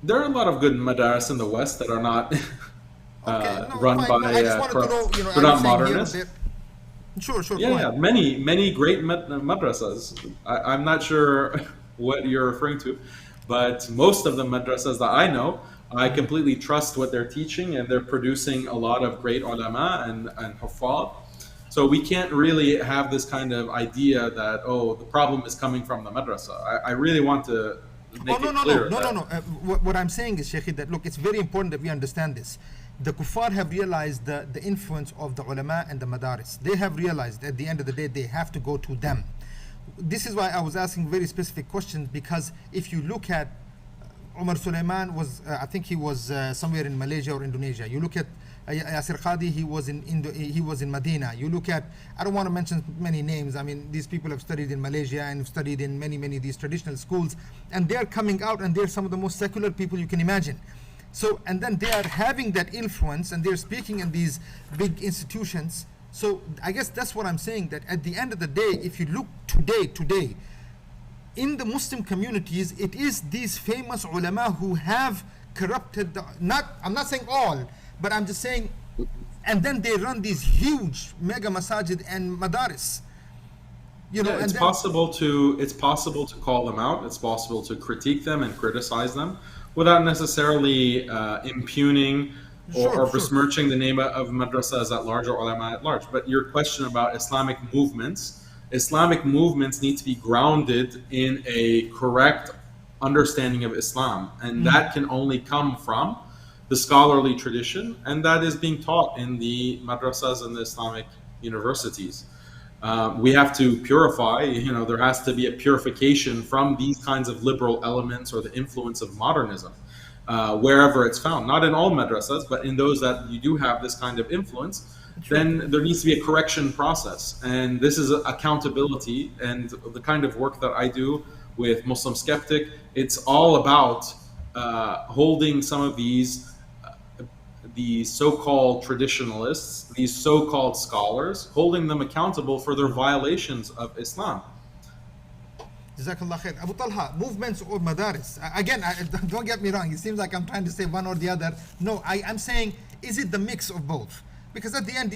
There are a lot of good madaris in the West that are not run by they're not modernists. Sure. Yeah. Many great madrasas. I'm not sure what you're referring to, but most of the madrasas that I know, I completely trust what they're teaching, and they're producing a lot of great ulama and huffaz. So we can't really have this kind of idea that, the problem is coming from the madrasa. I really want to make it clear. No. What I'm saying is, Sheikh, that look, it's very important that we understand this. The kuffar have realized the influence of the ulama and the madaris. They have realized at the end of the day, they have to go to them. This is why I was asking very specific questions, because if you look at Umar Sulaiman was, I think he was somewhere in Malaysia or Indonesia. You look at Yasir Qadi, he was in Medina. You look at, I don't want to mention many names. I mean, these people have studied in Malaysia and have studied in many of these traditional schools, and they're coming out and they're some of the most secular people you can imagine. So, and then they are having that influence and they're speaking in these big institutions. So I guess that's what I'm saying, that at the end of the day, if you look today, in the Muslim communities, it is these famous ulama who have corrupted I'm not saying all, but I'm just saying, and then they run these huge mega masajid and madaris. It's possible to call them out. It's possible to critique them and criticize them without necessarily impugning or besmirching the name of madrasas at large or ulama at large. But your question about Islamic movements need to be grounded in a correct understanding of Islam, and that can only come from the scholarly tradition, and that is being taught in the madrasas and the Islamic universities. We have to purify, there has to be a purification from these kinds of liberal elements or the influence of modernism, wherever it's found. Not in all madrasas, but in those that you do have this kind of influence, then there needs to be a correction process. And this is accountability, and the kind of work that I do with Muslim Skeptic, it's all about holding some of these so-called traditionalists, these so-called scholars, holding them accountable for their violations of Islam. Jazakallah khair. Abu Talha, movements or madaris? Again, don't get me wrong, it seems like I'm trying to say one or the other. No, I'm saying, is it the mix of both? Because at the end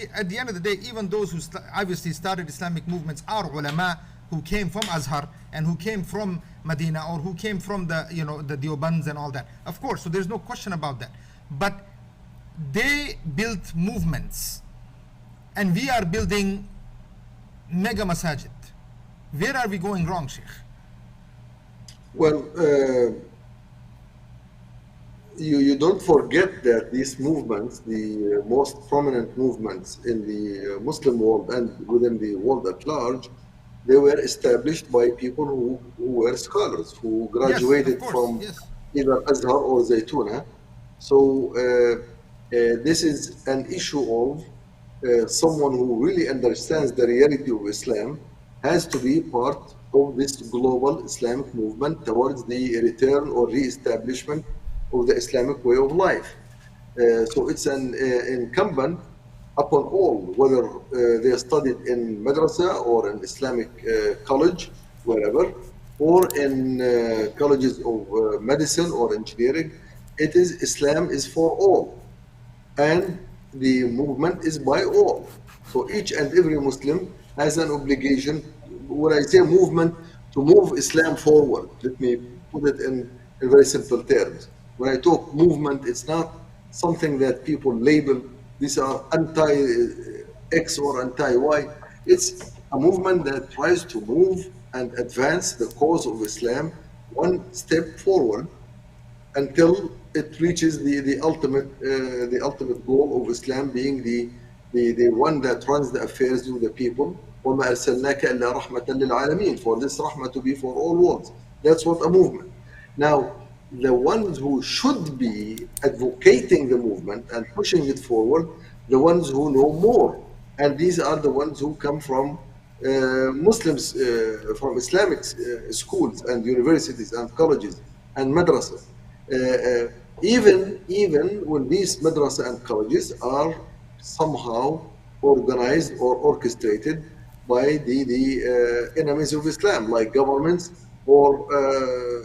of the day, even those who obviously started Islamic movements are ulama who came from Azhar and who came from Medina, or who came from the the Deobans and all that. Of course, so there's no question about that. But they built movements, and we are building mega masajid. Where are we going wrong, Sheikh? Well, you don't forget that these movements, the most prominent movements in the Muslim world and within the world at large, they were established by people who were scholars, who graduated from either Azhar or Zaytuna. So this is an issue of someone who really understands the reality of Islam has to be part of this global Islamic movement towards the return or re-establishment of the Islamic way of life. So it's an incumbent upon all, whether they studied in madrasa or in Islamic college, wherever, or in colleges of medicine or engineering. It is Islam is for all, and the movement is by all. So each and every Muslim has an obligation, when I say movement, to move Islam forward. Let me put it in very simple terms. When I talk movement, it's not something that people label, these are anti-X or anti-Y. It's a movement that tries to move and advance the cause of Islam one step forward until it reaches the ultimate goal of Islam, being the one that runs the affairs of the people. وَمَا أَرْسَلْنَاكَ إِلَّا رَحْمَةً لِلْعَالَمِينَ. For this rahmah to be for all worlds. That's what a movement. Now, the ones who should be advocating the movement and pushing it forward, the ones who know more. And these are the ones who come from Muslims, from Islamic schools and universities and colleges and madrasas. Even when these madrasa and colleges are somehow organized or orchestrated by the enemies of Islam, like governments or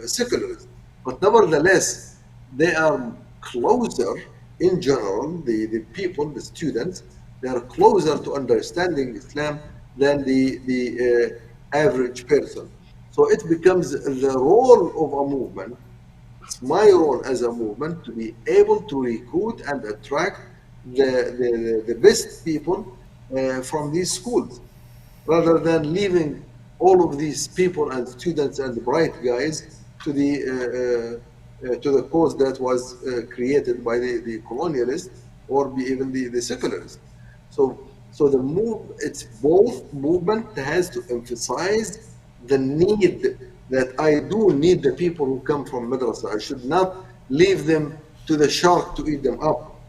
secularists. But nevertheless, they are closer, in general, the people, the students, they are closer to understanding Islam than the average person. So it becomes the role of a movement, it's my role as a movement, to be able to recruit and attract the best people from these schools, rather than leaving all of these people and students and bright guys to the cause that was created by the colonialists or even the secularists. So it's both. Movement has to emphasize the need that I do need the people who come from madrasa. I should not leave them to the shark to eat them up.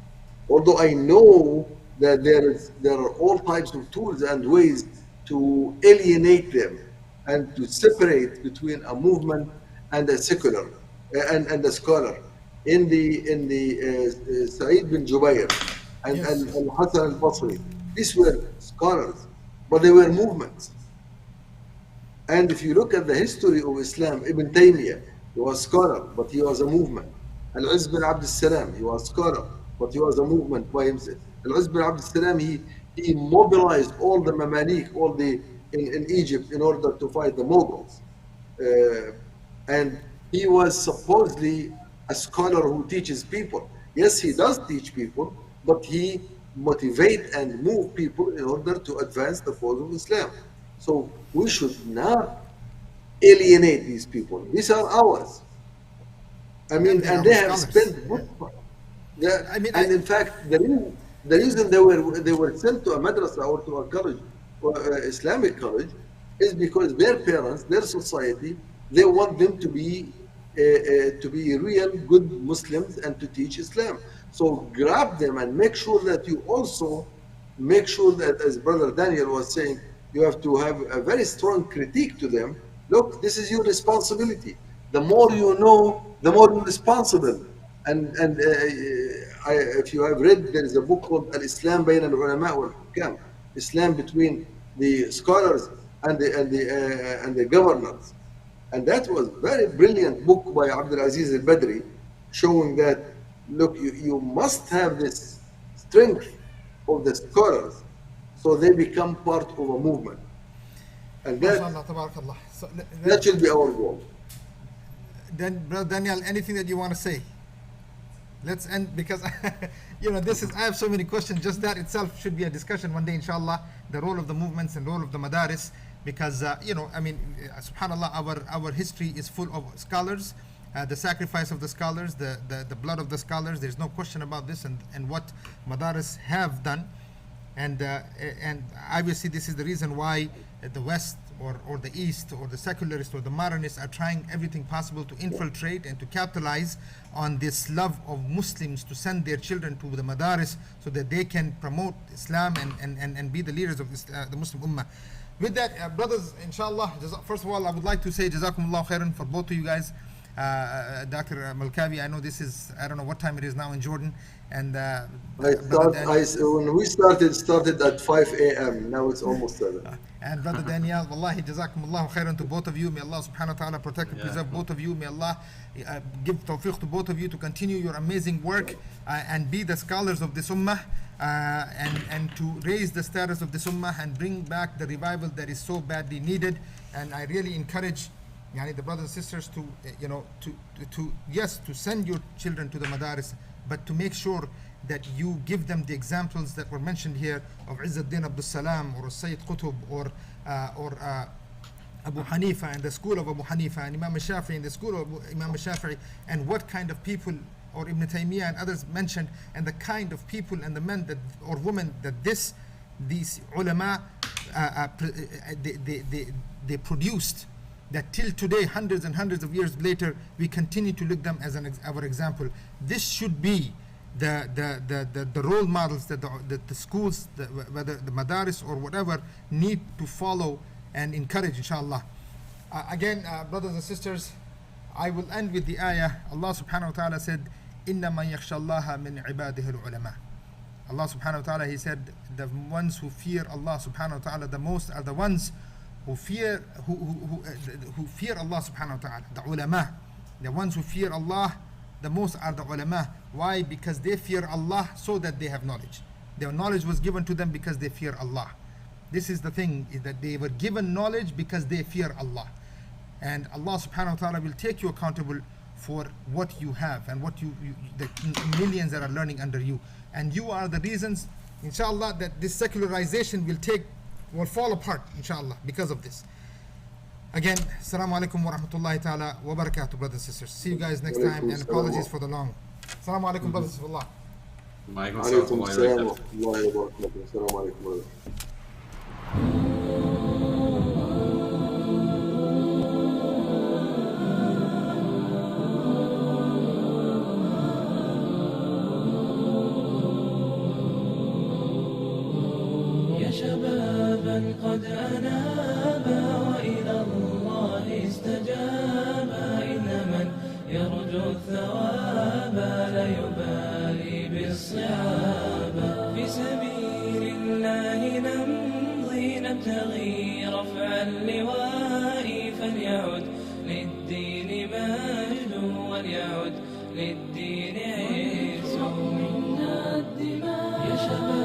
Although I know that there are all types of tools and ways to alienate them and to separate between a movement and a secular and a scholar. In the Sa'id bin Jubayr and Al-Hasan al-Basri, these were scholars, but they were movements. And if you look at the history of Islam, Ibn Taymiyyah, he was a scholar, but he was a movement. Al-Izz bin Abd al-Salam, he was a scholar, but he was a movement by himself. Al-Izz bin Abd al-Salam, he mobilized all the Mamalik, in Egypt in order to fight the Mughals. And he was supposedly a scholar who teaches people. Yes, he does teach people, but he motivate and move people in order to advance the cause of Islam. So we should not alienate these people. These are ours. I mean, and they have spent. And in fact, the reason they were sent to a madrasa or to a college, or Islamic college, is because their parents, their society, they want them to be real good Muslims and to teach Islam. So grab them and make sure that you also make sure that, as Brother Daniel was saying, you have to have a very strong critique to them. Look, this is your responsibility. The more you know, the more you're responsible. And if you have read, there is a book called Al-Islam Bayn al-Ulama wal-Hukam, Islam between the scholars and the governors. And that was a very brilliant book by Abdul Aziz al-Badri, showing that, look, you must have this strength of the scholars so they become part of a movement. And that should be our goal. Then, Brother Daniel, anything that you want to say? Let's end, because I have so many questions. Just that itself should be a discussion one day, inshallah, the role of the movements and role of the madaris, because subhanallah, our history is full of scholars, the sacrifice of the scholars, the blood of the scholars. There's no question about this, and what madaris have done, and obviously this is the reason why the West or the East or the secularists or the modernists are trying everything possible to infiltrate and to capitalize on this love of Muslims, to send their children to the madaris so that they can promote Islam and be the leaders of the Muslim Ummah. With that, brothers, inshallah, first of all, I would like to say Jazakumullah khairan for both of you guys. Dr. Malkawi, I know this is, I don't know what time it is now in Jordan, and when we started at 5 a.m. Now it's almost 7. And Brother Daniel, wallahi, Jazakumullah khairan to both of you. May Allah subhanahu wa ta'ala protect and preserve both of you. May Allah give tawfiq to both of you to continue your amazing work and be the scholars of this ummah, and to raise the status of this ummah and bring back the revival that is so badly needed. And I really encourage the brothers and sisters to send your children to the madaris, but to make sure that you give them the examples that were mentioned here of Izzuddin Abdul Salam or Sayyid Qutb or Abu Hanifa and the school of Abu Hanifa, and Imam Shafi'i and the school of Imam Shafi'i, and what kind of people, or Ibn Taymiyyah and others mentioned, and the kind of people and the men that, or women that these ulema they produced, that till today, hundreds and hundreds of years later, we continue to look them as our example. This should be the role models that the schools, whether the madaris or whatever, need to follow and encourage, inshallah. Again, brothers and sisters, I will end with the ayah. Allah subhanahu wa ta'ala said, إِنَّمَا يَخْشَى اللَّهَ مِنْ عِبَادِهِ الْعُلَمَاءِ. Allah subhanahu wa ta'ala, He said, the ones who fear Allah subhanahu wa ta'ala the most are the ones who fear Allah subhanahu wa ta'ala, the ulama. The ones who fear Allah the most are the ulama. Why? Because they fear Allah so that they have knowledge. Their knowledge was given to them because they fear Allah. This is the thing, is that they were given knowledge because they fear Allah. And Allah subhanahu wa ta'ala will take you accountable for what you have and what the millions that are learning under you. And you are the reasons, inshallah, that this secularization will fall apart, inshallah, because of this. Again, assalamu alaikum wa rahmatullahi ta'ala wa barakatuh, brothers and sisters. See you guys next time, and apologies for the long. Assalamu alaikum, brothers and sisters. Alaikum assalam wa rahmatullahi wa barakatuh. Assalamu alaikum wa rahmatullahi. شبابا قد أنابا وإلى الله استجابا إن من يرجو الثواب لا يبالي بالصعاب في سبيل الله نمضي نبتغي رفع اللواء وليعد للدين مجد وليعد للدين عز. منا الدماء يا شباب